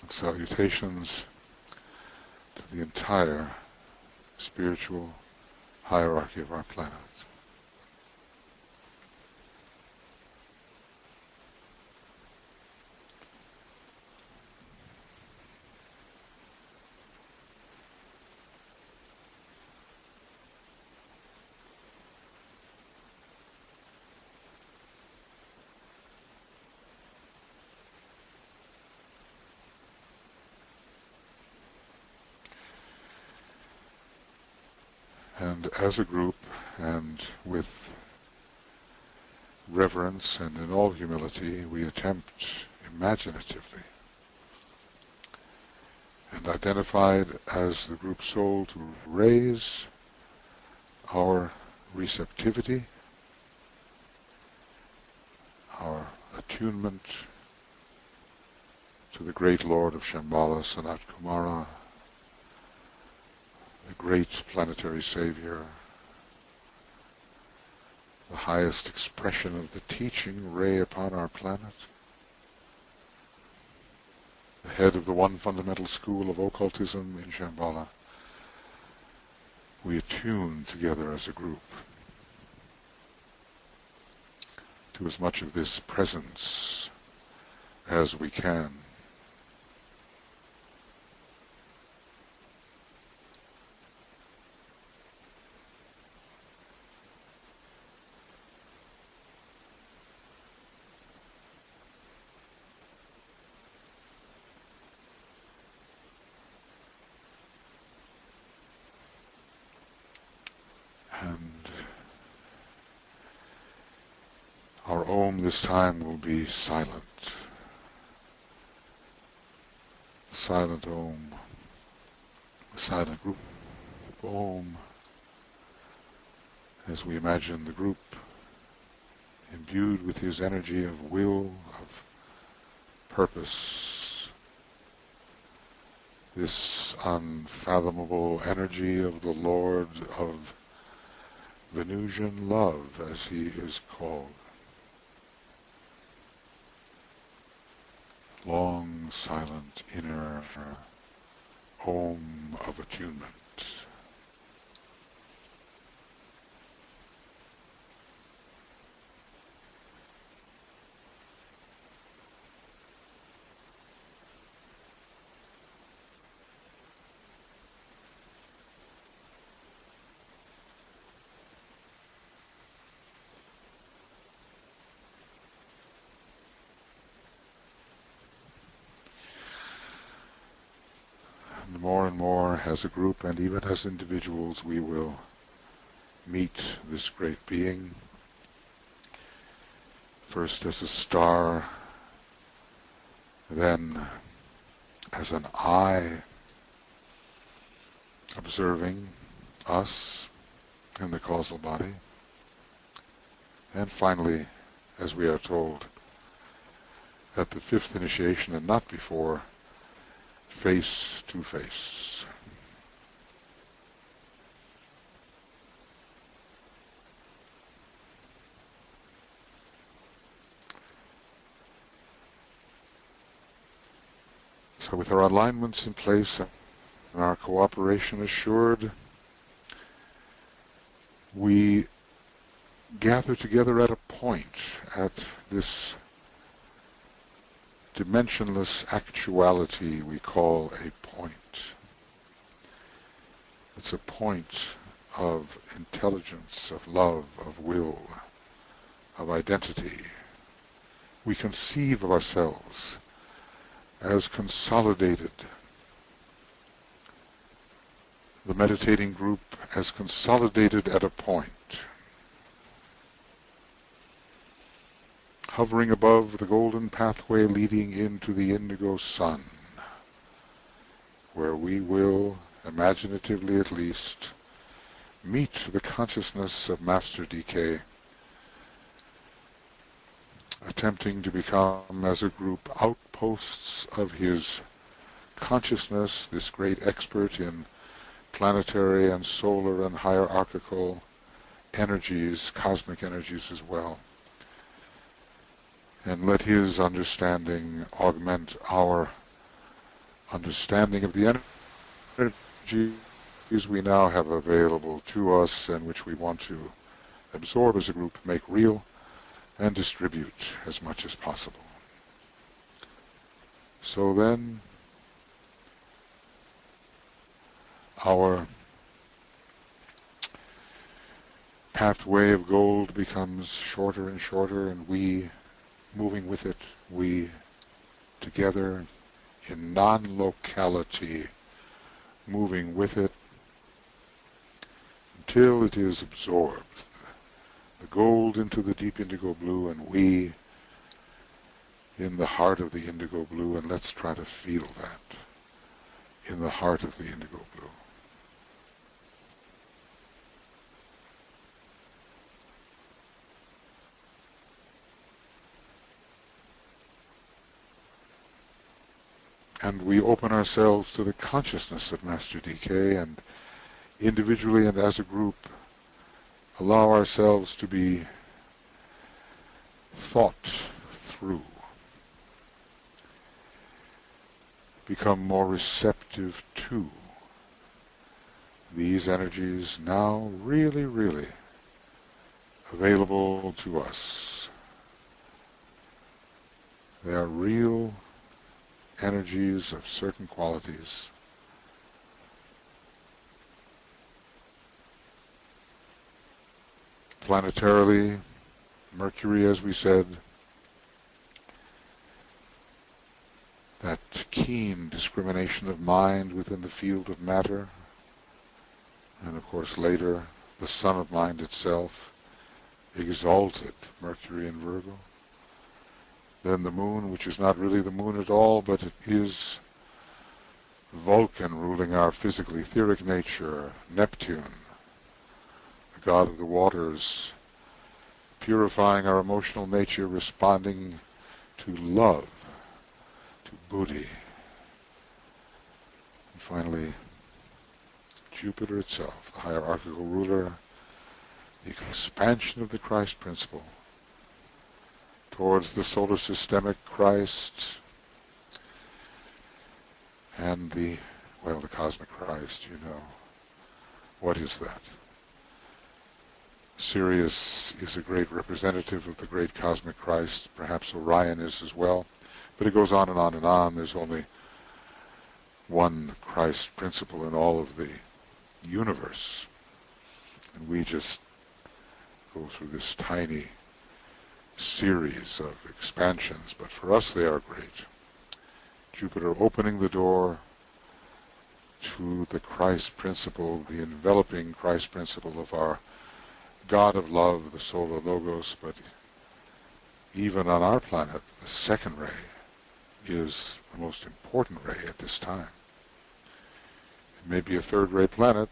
Salutations to the entire spiritual hierarchy of our planet. And as a group, and with reverence and in all humility, we attempt imaginatively and identified as the group soul to raise our receptivity, our attunement to the great Lord of Shambhala, Sanat Kumara, the great planetary savior, the highest expression of the teaching ray upon our planet, the head of the one fundamental school of occultism in Shambhala. We attune together as a group to as much of this presence as we can. And our Om this time will be silent. Silent Om. Silent group Om. As we imagine the group imbued with his energy of will, of purpose, this unfathomable energy of the Lord of Venusian love, as he is called. Long, silent, inner Om of attunement. And more as a group and even as individuals we will meet this great being, first as a star, then as an eye observing us and the causal body, and finally, as we are told, at the fifth initiation and not before, face to face. So with our alignments in place and our cooperation assured, we gather together at a point, at this dimensionless actuality we call a point. It's a point of intelligence, of love, of will, of identity. We conceive of ourselves as consolidated, the meditating group as consolidated at a point. hovering above the golden pathway leading into the indigo sun, where we will, imaginatively at least, meet the consciousness of Master DK, attempting to become, as a group, outposts of his consciousness, this great expert in planetary and solar and hierarchical energies, cosmic energies as well. And let his understanding augment our understanding of the energies we now have available to us and which we want to absorb as a group, make real, and distribute as much as possible. So then, our pathway of gold becomes shorter and shorter, and we, moving with it, we together in non-locality, moving with it until it is absorbed. The gold into the deep indigo blue, and we in the heart of the indigo blue, and let's try to feel that in the heart of the indigo blue. And we open ourselves to the consciousness of Master DK, and individually and as a group allow ourselves to be thought through, become more receptive to these energies now really, really available to us. They are real energies of certain qualities. Planetarily, Mercury, as we said, that keen discrimination of mind within the field of matter, and of course later the sun of mind itself, exalted Mercury in Virgo. Then the moon, which is not really the moon at all, but it is Vulcan ruling our physical etheric nature, Neptune, the god of the waters, purifying our emotional nature, responding to love, to buddhi. And finally, Jupiter itself, the hierarchical ruler, the expansion of the Christ principle towards the solar systemic Christ and the cosmic Christ, you know. What is that? Sirius is a great representative of the great cosmic Christ, perhaps Orion is as well, but it goes on and on and on. There's only one Christ principle in all of the universe, and we just go through this tiny series of expansions, but for us they are great. Jupiter opening the door to the Christ principle, the enveloping Christ principle of our God of love, the solar logos, but even on our planet, the second ray is the most important ray at this time. It may be a third-ray planet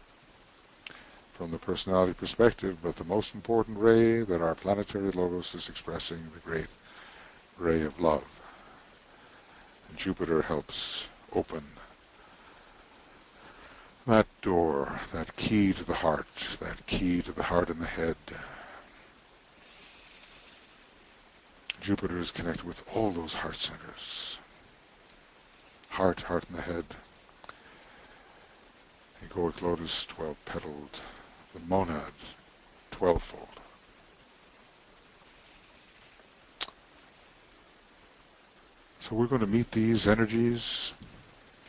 from the personality perspective, but the most important ray that our planetary logos is expressing, the great ray of love. And Jupiter helps open that door, that key to the heart and the head. Jupiter is connected with all those heart centers. Heart and the head. Egoic lotus, 12-petaled. The monad, 12-fold. So we're going to meet these energies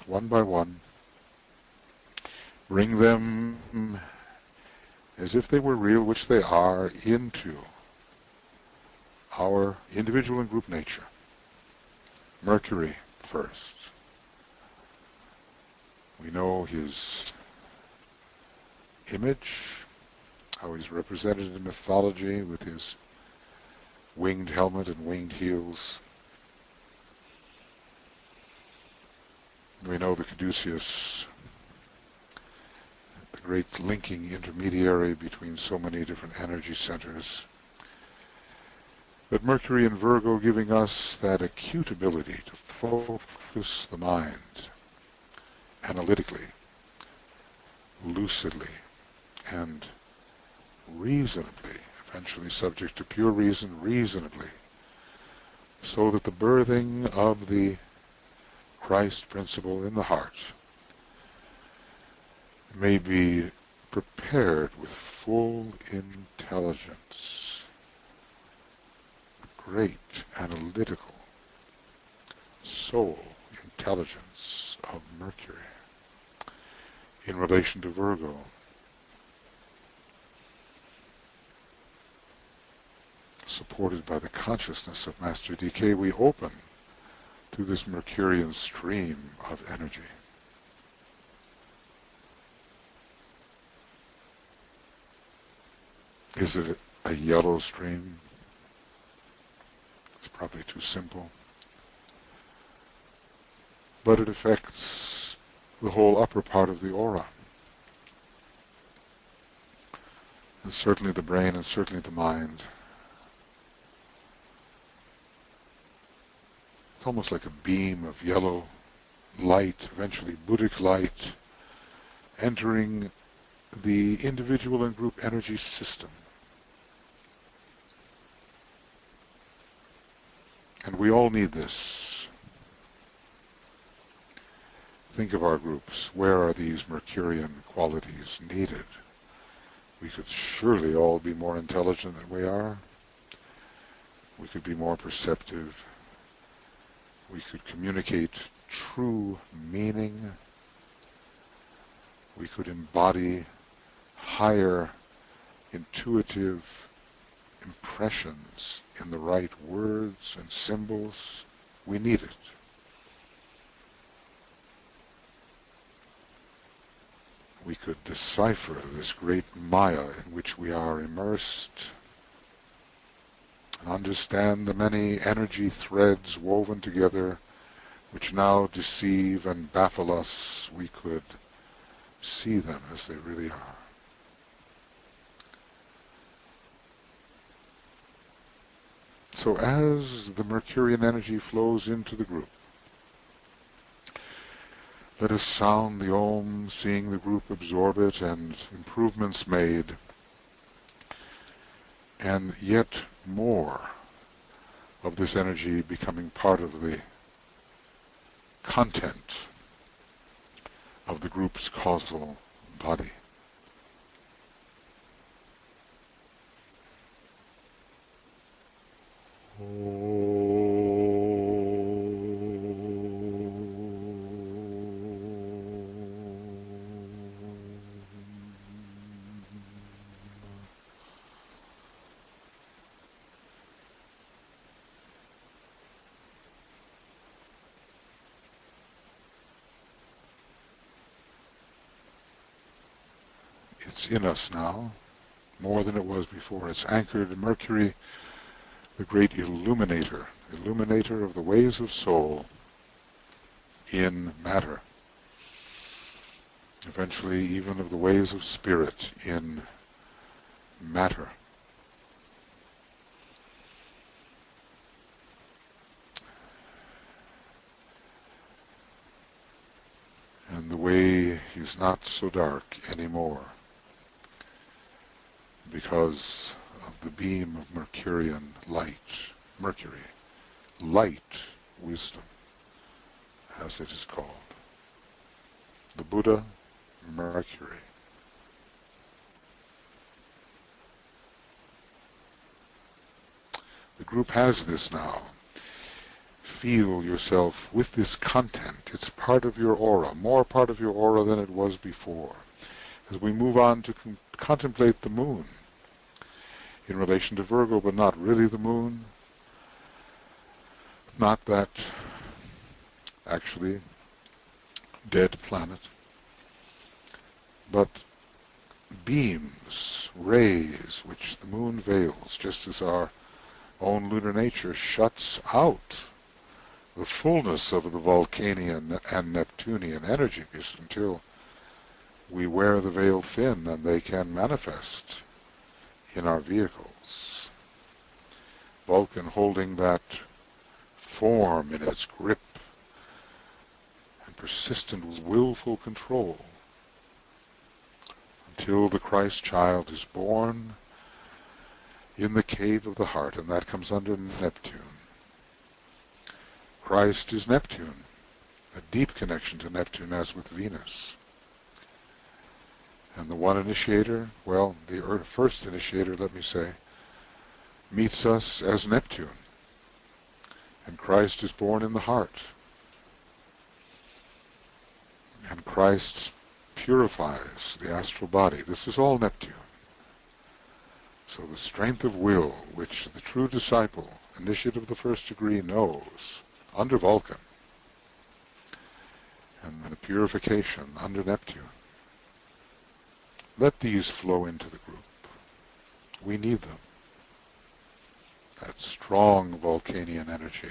one by one, bring them as if they were real, which they are, into our individual and group nature. Mercury first. We know his image, how he's represented in mythology with his winged helmet and winged heels. We know the caduceus, the great linking intermediary between so many different energy centers. But Mercury in Virgo giving us that acute ability to focus the mind analytically, lucidly, and reasonably, eventually subject to pure reason, reasonably, so that the birthing of the Christ principle in the heart may be prepared with full intelligence, great analytical soul intelligence of Mercury in relation to Virgo. Supported by the consciousness of Master DK, we open to this Mercurian stream of energy. Is it a yellow stream? It's probably too simple. But it affects the whole upper part of the aura. And certainly the brain and certainly the mind. It's almost like a beam of yellow light, eventually Buddhic light, entering the individual and group energy system. And we all need this. Think of our groups. Where are these Mercurian qualities needed? We could surely all be more intelligent than we are. We could be more perceptive. We could communicate true meaning. We could embody higher intuitive impressions in the right words and symbols. We need it. We could decipher this great Maya in which we are immersed, understand the many energy threads woven together which now deceive and baffle us. We could see them as they really are. So as the Mercurian energy flows into the group, let us sound the Om, seeing the group absorb it and improvements made, and yet more of this energy becoming part of the content of the group's causal body. It's in us now, more than it was before. It's anchored in Mercury, the great illuminator of the ways of soul in matter, eventually even of the ways of spirit in matter. And the way is not so dark anymore, because of the beam of Mercurian light. Mercury, light wisdom, as it is called. The Buddha, Mercury. The group has this now. Feel yourself with this content. It's part of your aura, more part of your aura than it was before. As we move on to contemplate the moon in relation to Virgo, but not really the moon, not that actually dead planet, but beams, rays, which the moon veils, just as our own lunar nature shuts out the fullness of the Vulcanian and Neptunian energies until we wear the veil thin and they can manifest in our vehicles. Vulcan holding that form in its grip and persistent willful control until the Christ child is born in the cave of the heart, and that comes under Neptune. Christ is Neptune, a deep connection to Neptune as with Venus. And the one initiator, well, the first initiator, let me say, meets us as Neptune. And Christ is born in the heart. And Christ purifies the astral body. This is all Neptune. So the strength of will, which the true disciple, initiate of the first degree, knows, under Vulcan, and the purification under Neptune, let these flow into the group. We need them. That strong Vulcanian energy,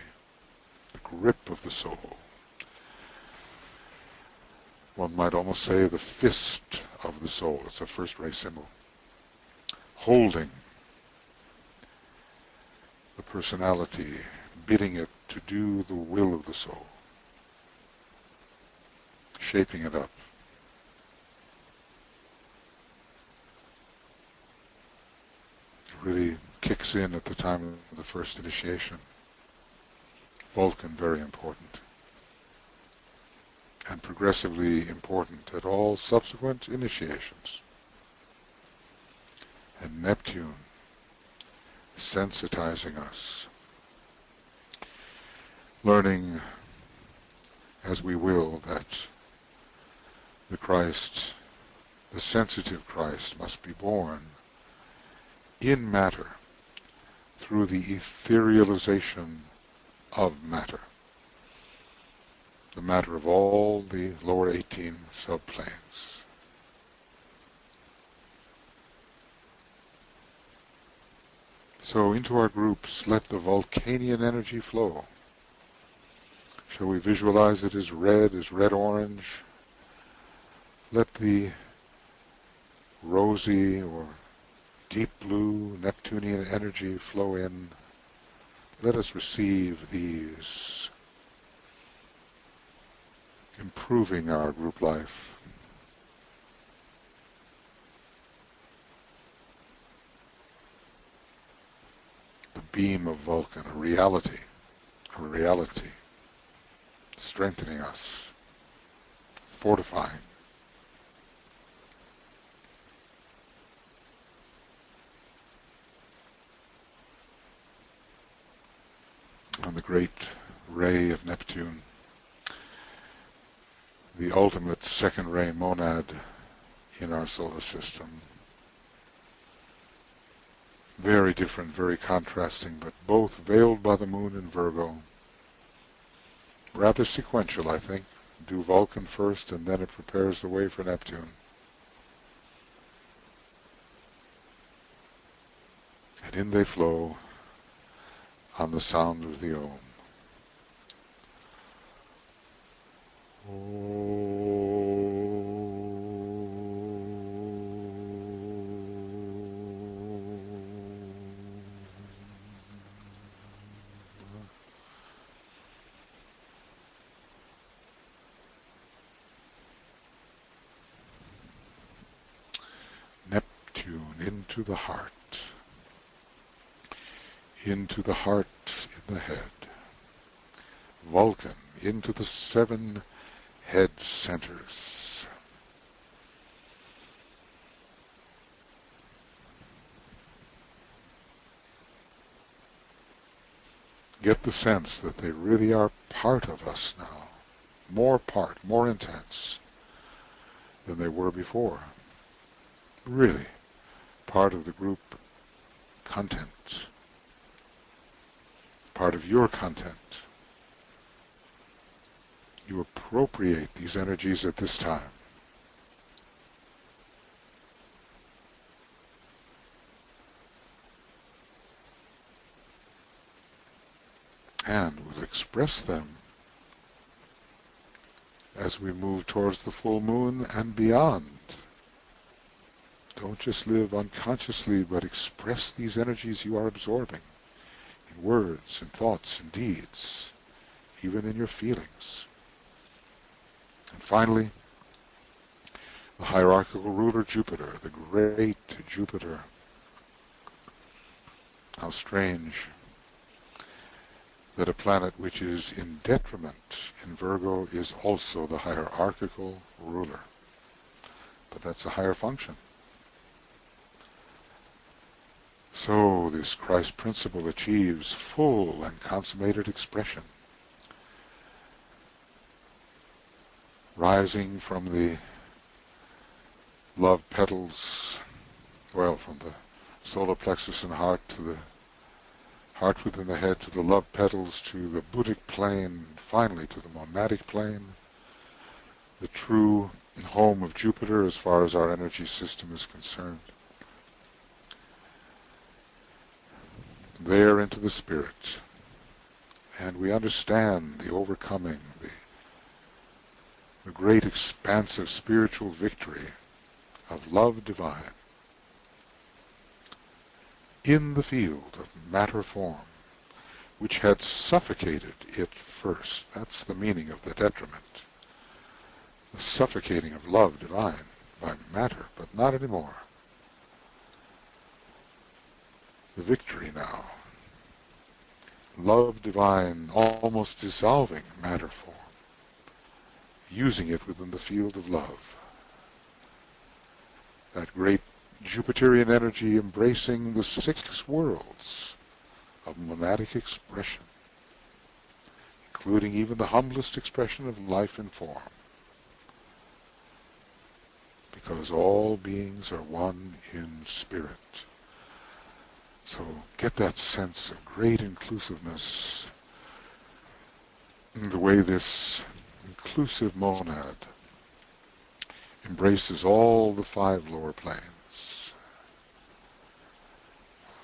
the grip of the soul. One might almost say the fist of the soul. It's a first ray symbol. Holding the personality, bidding it to do the will of the soul, shaping it up. It really kicks in at the time of the first initiation. Vulcan, very important. And progressively important at all subsequent initiations. And Neptune, sensitizing us, learning as we will that the Christ, the sensitive Christ, must be born in matter through the etherealization of matter, the matter of all the lower 18 subplanes. So into our groups, let the Vulcanian energy flow. Shall we visualize it as red-orange? Let the rosy or deep blue Neptunian energy flow in. Let us receive these, improving our group life. The beam of Vulcan, a reality, strengthening us, fortifying. And the great ray of Neptune, the ultimate second ray monad in our solar system. Very different, very contrasting, but both veiled by the moon in Virgo. Rather sequential, I think. Do Vulcan first, and then it prepares the way for Neptune. And in they flow on the sound of the Om. Neptune into the heart. Into the heart in the head. Vulcan into the 7 head centers. Get the sense that they really are part of us now. More part, more intense than they were before. Really part of the group content. Part of your content. You appropriate these energies at this time. and we'll express them as we move towards the full moon and beyond. Don't just live unconsciously, but express these energies you are absorbing in words and thoughts and deeds, even in your feelings. And finally, the hierarchical ruler Jupiter, the great Jupiter. How strange that a planet which is in detriment in Virgo is also the hierarchical ruler. But that's a higher function. So this Christ principle achieves full and consummated expression, rising from the love petals, well, from the solar plexus and heart to the heart within the head, to the love petals, to the Buddhic plane, finally to the monadic plane, the true home of Jupiter as far as our energy system is concerned. There into the spirit, and we understand the overcoming, the great expansive spiritual victory of love divine in the field of matter form, which had suffocated it first. That's the meaning of the detriment. The suffocating of love divine by matter, but not anymore. The victory now. Love divine almost dissolving matter form, using it within the field of love. That great Jupiterian energy embracing the 6 worlds of monadic expression, including even the humblest expression of life in form. Because all beings are one in spirit. So get that sense of great inclusiveness in the way this inclusive monad embraces all the 5 lower planes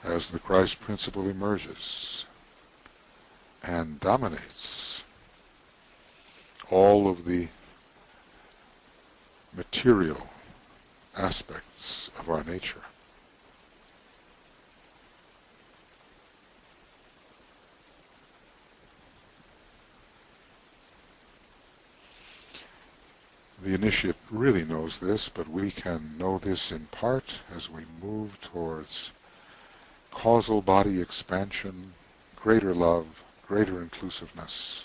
as the Christ principle emerges and dominates all of the material aspects of our nature. The initiate really knows this, but we can know this in part as we move towards causal body expansion, greater love, greater inclusiveness.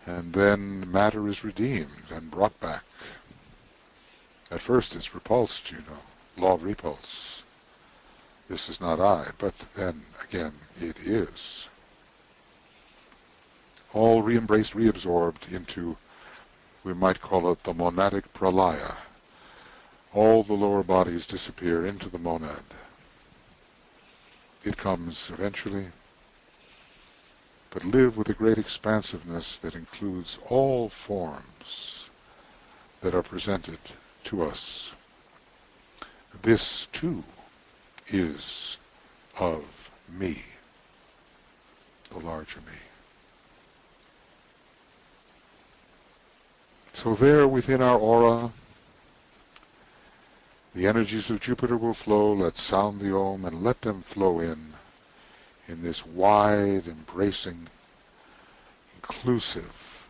And then matter is redeemed and brought back. At first it's repulsed, law of repulse. This is not I, but then again it is. All re-embraced, reabsorbed into, we might call it the monadic pralaya. All the lower bodies disappear into the monad. It comes eventually, but live with a great expansiveness that includes all forms that are presented to us. This too is of me, the larger me. So there within our aura, the energies of Jupiter will flow. Let's sound the Om and let them flow in this wide, embracing, inclusive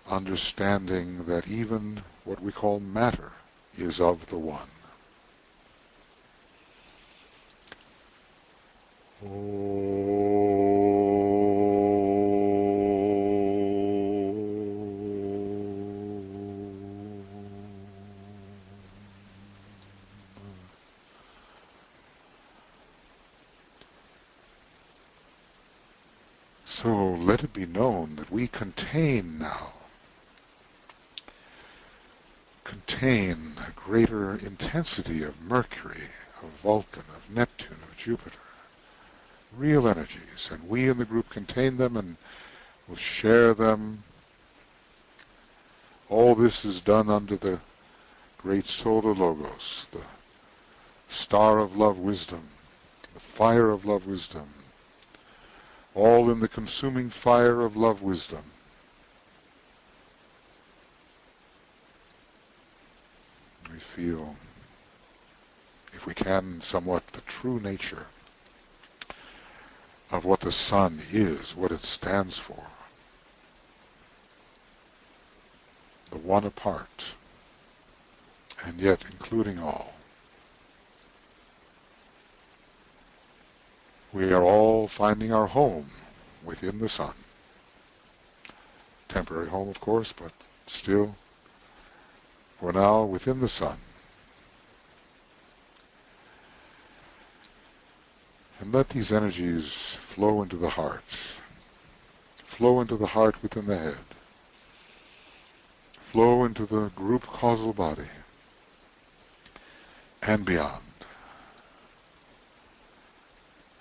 understanding that even what we call matter is of the One. So let it be known that we contain a greater intensity of Mercury, of Vulcan, of Neptune, of Jupiter, real energies, and we in the group contain them and will share them. All this is done under the great solar logos, the star of love wisdom, the fire of love wisdom, all in the consuming fire of love wisdom. We feel, if we can, somewhat the true nature of what the sun is, what it stands for. The one apart, and yet including all. We are all finding our home within the sun. Temporary home, of course, but still, for now, within the sun. And let these energies flow into the heart. Flow into the heart within the head. Flow into the group causal body and beyond.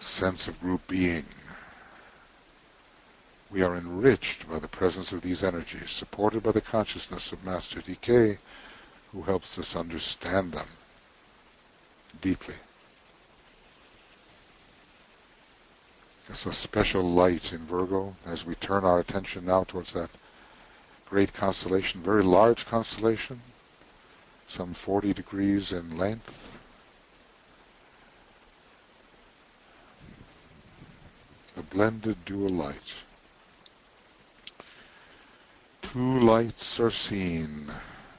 Sense of group being. We are enriched by the presence of these energies, supported by the consciousness of Master DK, who helps us understand them deeply. It's a special light in Virgo as we turn our attention now towards that great constellation, very large constellation, some 40 degrees in length. The blended dual light. Two lights are seen,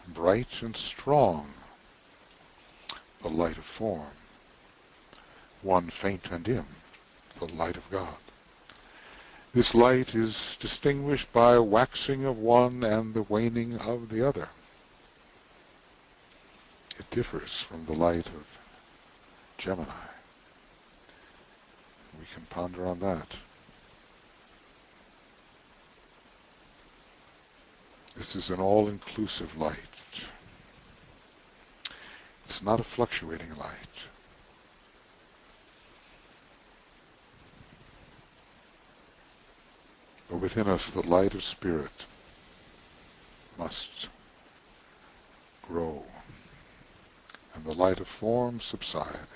bright and strong, the light of form. One faint and dim, the light of God. This light is distinguished by a waxing of one and the waning of the other. It differs from the light of Gemini. We can ponder on that. This is an all-inclusive light. It's not a fluctuating light. But within us, the light of spirit must grow, and the light of form subside.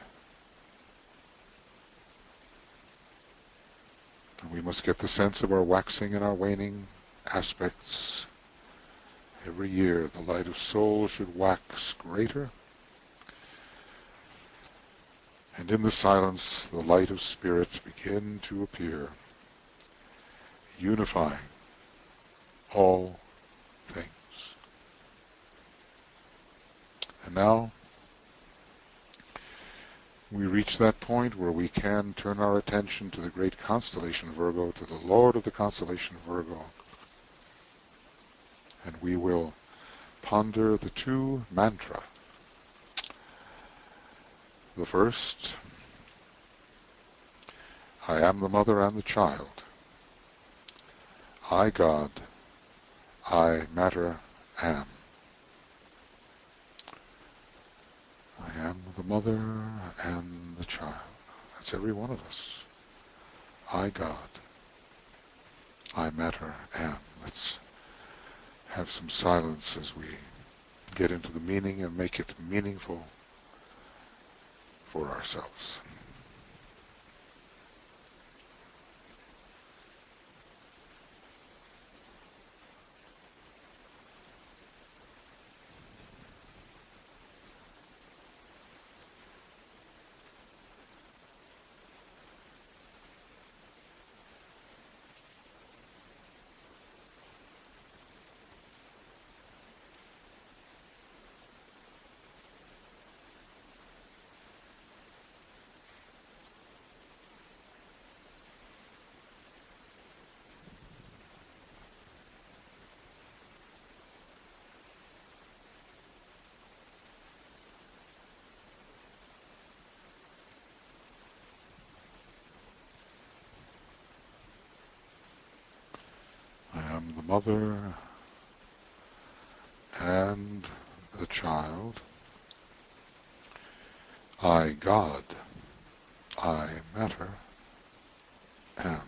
And we must get the sense of our waxing and our waning aspects. Every year the light of soul should wax greater, and in the silence the light of spirit begin to appear, unifying all things. And now we reach that point where we can turn our attention to the great constellation Virgo, to the Lord of the constellation Virgo, and we will ponder the two mantra. The first, I am the mother and the child. I, God, I, matter, am. I am the mother and the child. That's every one of us. I, God, I, matter, am. Let's have some silence as we get into the meaning and make it meaningful for ourselves. I am the mother and the child. I, God, I, matter, am.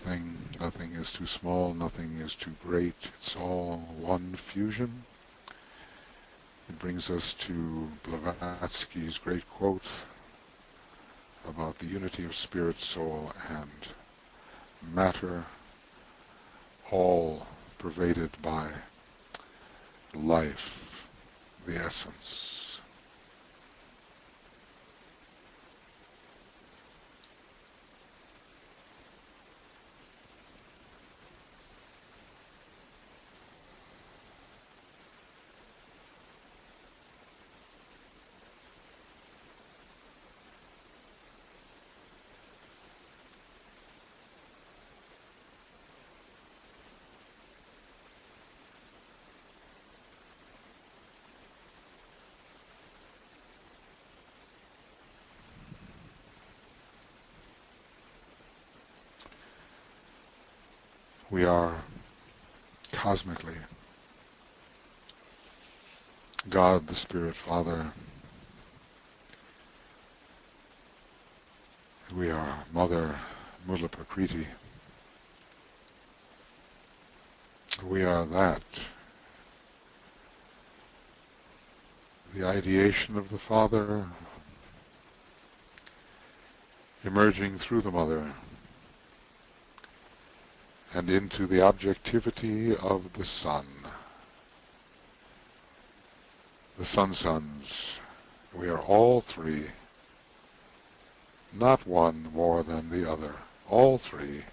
Nothing is too small, nothing is too great. It's all one fusion. It brings us to Blavatsky's great quote about the unity of spirit, soul, and matter, all pervaded by life, the essence. We are cosmically God, the Spirit Father. We are Mother Mula Prakriti. We are that. The ideation of the Father emerging through the Mother and into the objectivity of the Son. The Sun-Sons. We are all three, not one more than the other, all three.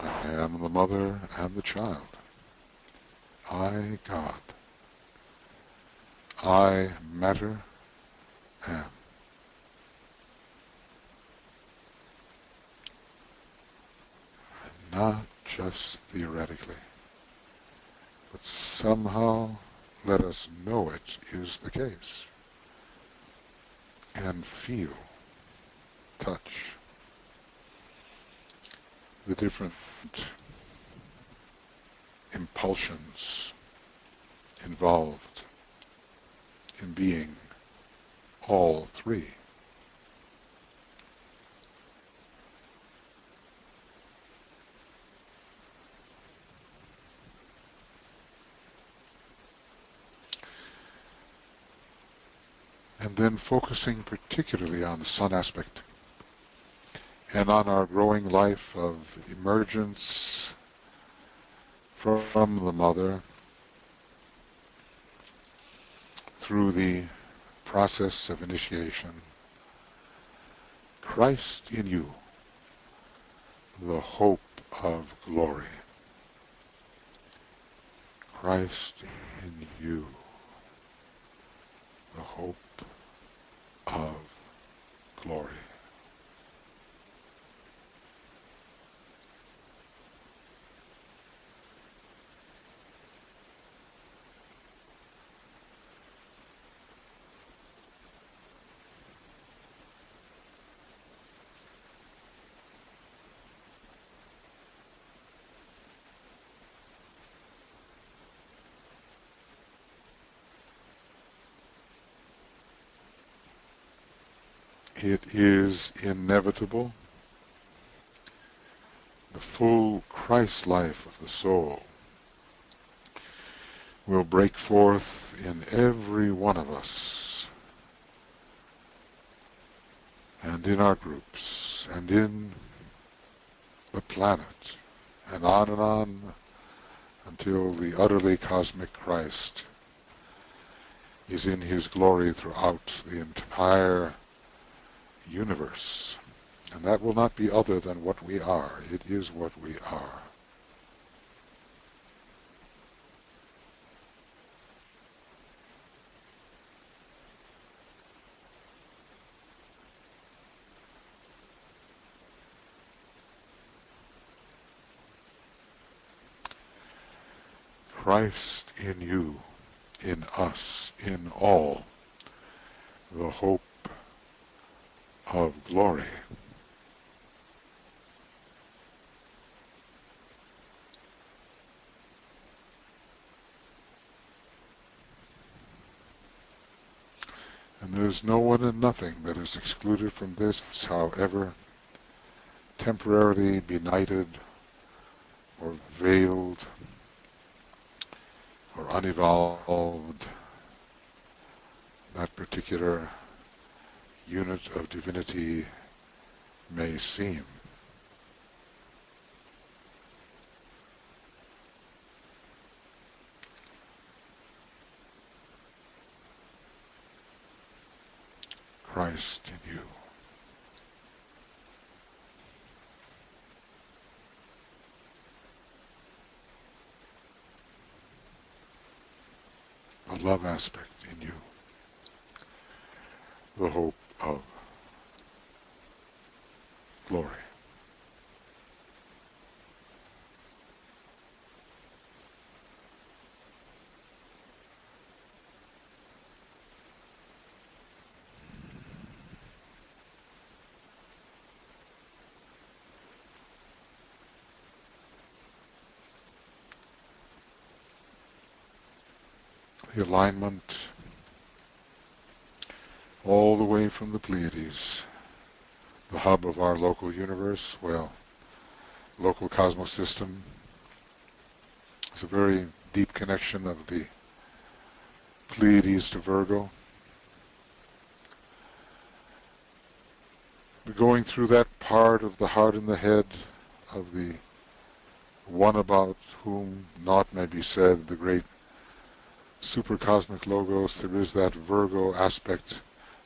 I am the mother and the child. I, God. I, matter, am. And not just theoretically, but somehow let us know it is the case. And feel, touch, the different impulsions involved in being all three. And then focusing particularly on the Sun aspect and on our growing life of emergence from the Mother through the process of initiation. Christ in you, the hope of glory. Christ in you, the hope of glory. It is inevitable. The full Christ life of the soul will break forth in every one of us, and in our groups, and in the planet, and on until the utterly cosmic Christ is in his glory throughout the entire universe. And that will not be other than what we are. It is what we are. Christ in you, in us, in all, the hope of glory. And there is no one and nothing that is excluded from this, however temporarily benighted or veiled or unevolved that particular unit of divinity may seem. Christ in you. The love aspect in you. The hope of glory. The alignment all the way from the Pleiades, the hub of our local universe, well, local cosmos system. It's a very deep connection of the Pleiades to Virgo. We're going through that part of the heart and the head of the one about whom naught may be said, the great supercosmic logos. There is that Virgo aspect.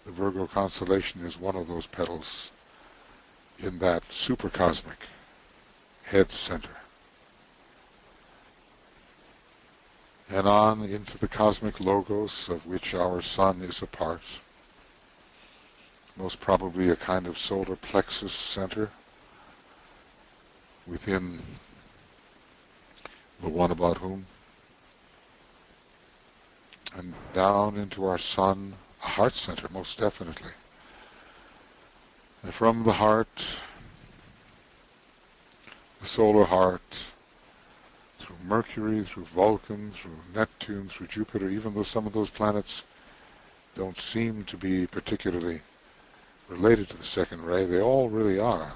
The Virgo constellation is one of those petals in that supercosmic head center. And on into the cosmic logos of which our sun is a part. Most probably a kind of solar plexus center within the one about whom. And down into our sun, a heart center, most definitely. And from the heart, the solar heart, through Mercury, through Vulcan, through Neptune, through Jupiter, even though some of those planets don't seem to be particularly related to the second ray, they all really are.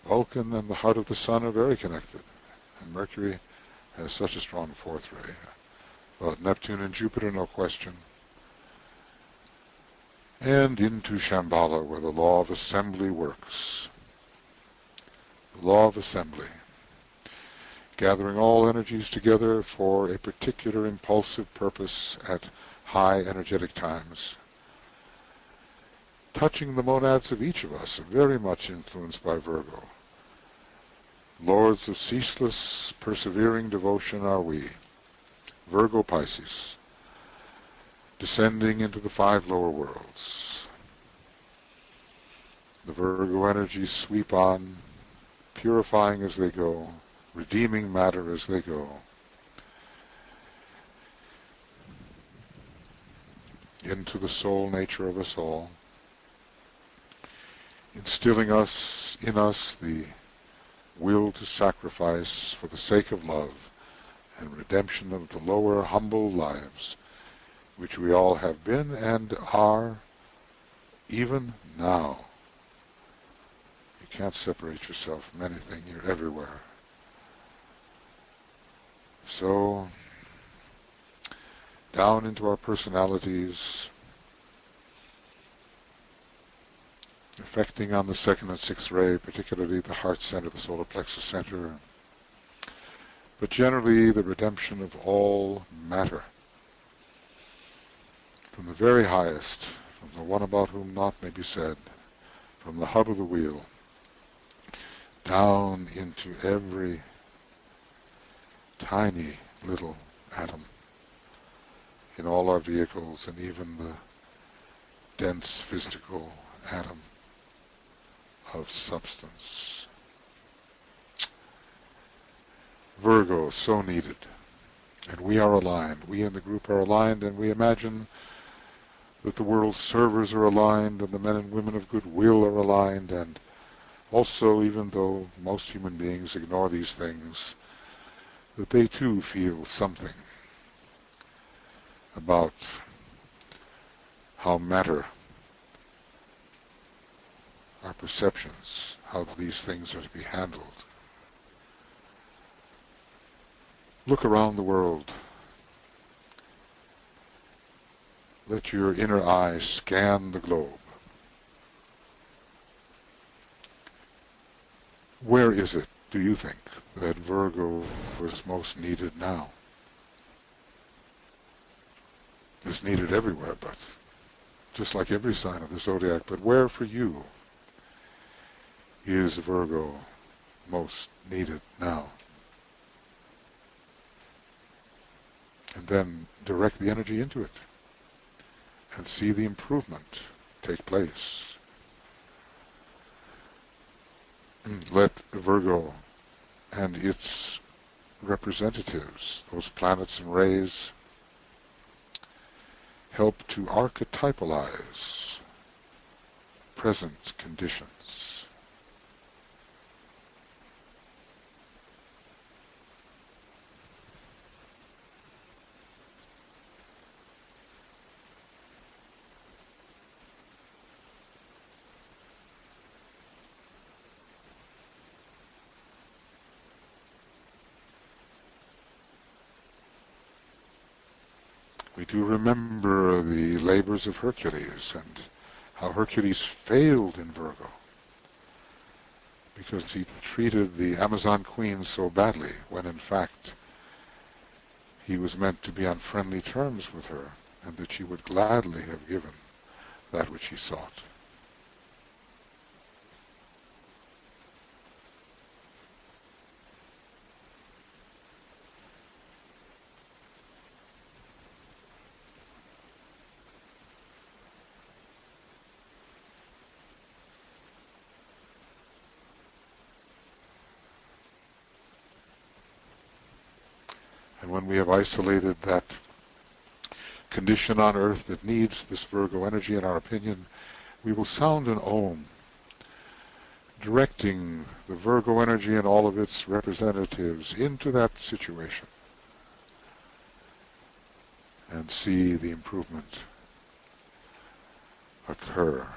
Vulcan and the heart of the sun are very connected, and Mercury has such a strong fourth ray. But Neptune and Jupiter, no question. And into Shambhala, where the law of assembly works. The law of assembly. Gathering all energies together for a particular impulsive purpose at high energetic times. Touching the monads of each of us, very much influenced by Virgo. Lords of ceaseless, persevering devotion are we. Virgo Pisces, descending into the 5 lower worlds. The Virgo energies sweep on, purifying as they go, redeeming matter as they go. Into the soul nature of us all, instilling in us the will to sacrifice for the sake of love and redemption of the lower, humble lives, which we all have been and are even now. You can't separate yourself from anything. You're everywhere. So, down into our personalities, affecting on the second and sixth ray, particularly the heart center, the solar plexus center, but generally the redemption of all matter, from the very highest, from the one about whom naught may be said, from the hub of the wheel, down into every tiny little atom in all our vehicles, and even the dense physical atom of substance. Virgo, so needed. And we are aligned. We in the group are aligned, and we imagine that the world's servers are aligned, and the men and women of goodwill are aligned, and also, even though most human beings ignore these things, that they too feel something about how matter, our perceptions, how these things are to be handled. Look around the world. Let your inner eye scan the globe. Where is it, do you think, that Virgo is most needed now? It's needed everywhere, but just like every sign of the zodiac, but where for you is Virgo most needed now? And then direct the energy into it and see the improvement take place. Let Virgo and its representatives, those planets and rays, help to archetypalize present conditions. We do remember the labors of Hercules and how Hercules failed in Virgo because he treated the Amazon queen so badly when in fact he was meant to be on friendly terms with her and that she would gladly have given that which he sought. And when we have isolated that condition on Earth that needs this Virgo energy, in our opinion, we will sound an Om, directing the Virgo energy and all of its representatives into that situation, and see the improvement occur.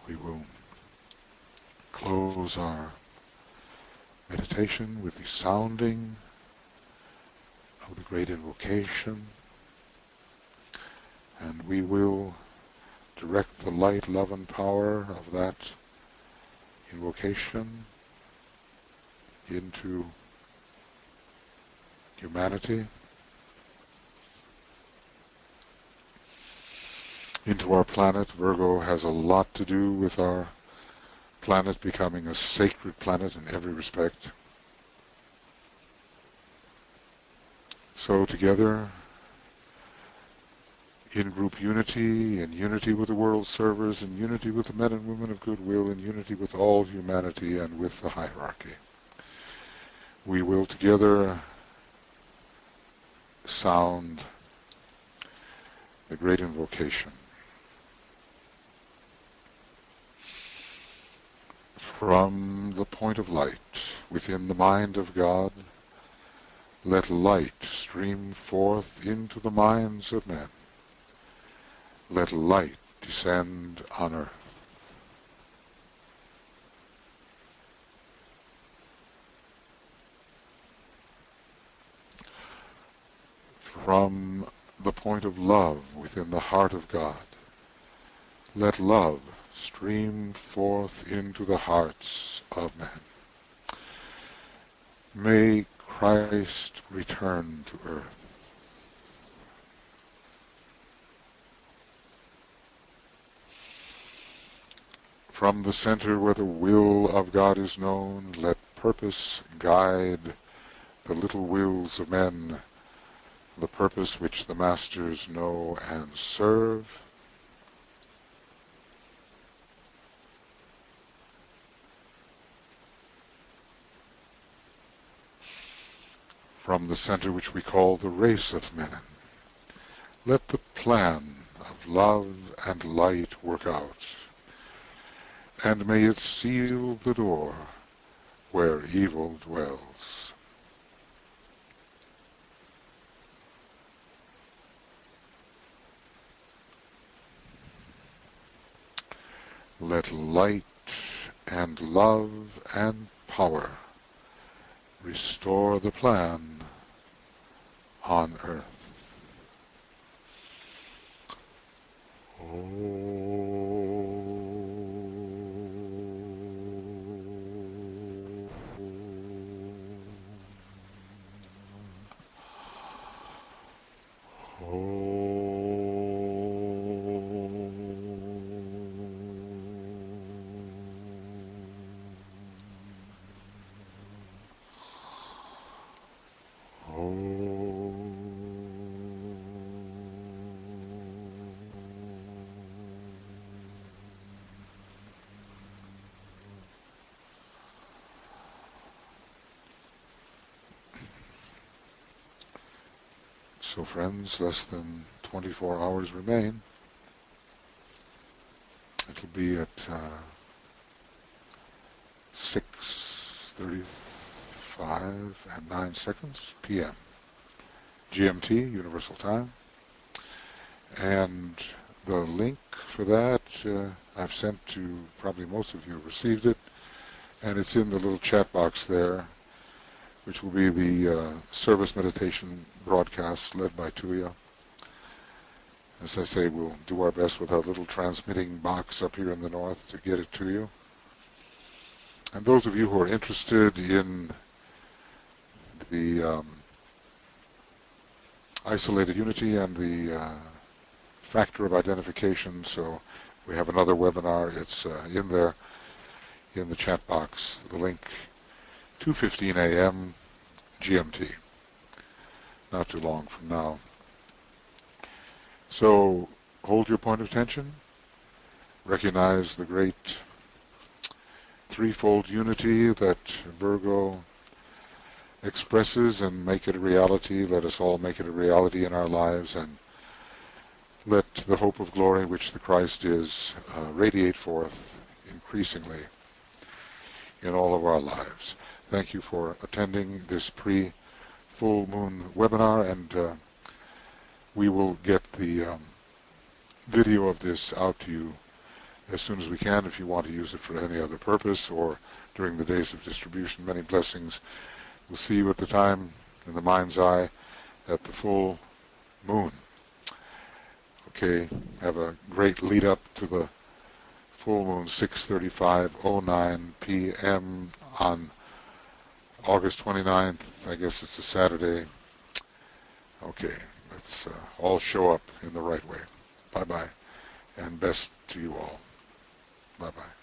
We will close our meditation with the sounding of the great invocation, and we will direct the light, love, and power of that invocation into humanity, into our planet. Virgo has a lot to do with our planet becoming a sacred planet in every respect. So together, in group unity, in unity with the world servers, in unity with the men and women of goodwill, in unity with all humanity and with the hierarchy, we will together sound the great invocation. From the point of light within the mind of God, let light stream forth into the minds of men. Let light descend on earth. From the point of love within the heart of God, Let love stream forth into the hearts of men. May Christ return to earth. From the center where the will of God is known, let purpose guide the little wills of men, the purpose which the masters know and serve. From the center which we call the race of men, let the plan of love and light work out, and may it seal the door where evil dwells. Let light and love and power restore the plan on earth. So friends, less than 24 hours remain. It'll be at 6:35 and 9 seconds p.m. GMT, Universal Time. And the link for that I've sent to, probably most of you have received it, and it's in the little chat box there, which will be the service meditation broadcast led by Tuya. As I say, we'll do our best with our little transmitting box up here in the north to get it to you. And those of you who are interested in the isolated unity and the factor of identification, so we have another webinar. It's in there, in the chat box, the link, 2:15 a.m. GMT, not too long from now. So hold your point of tension, recognize the great threefold unity that Virgo expresses, and make it a reality. Let us all make it a reality in our lives, and let the hope of glory which the Christ is radiate forth increasingly in all of our lives. Thank you for attending this pre-full moon webinar, and we will get the video of this out to you as soon as we can if you want to use it for any other purpose or during the days of distribution. Many blessings. We'll see you at the time in the mind's eye at the full moon. Okay, have a great lead up to the full moon, 6:35:09 p.m. on August 29th. I guess it's a Saturday. Okay, let's all show up in the right way. Bye-bye, and best to you all. Bye-bye.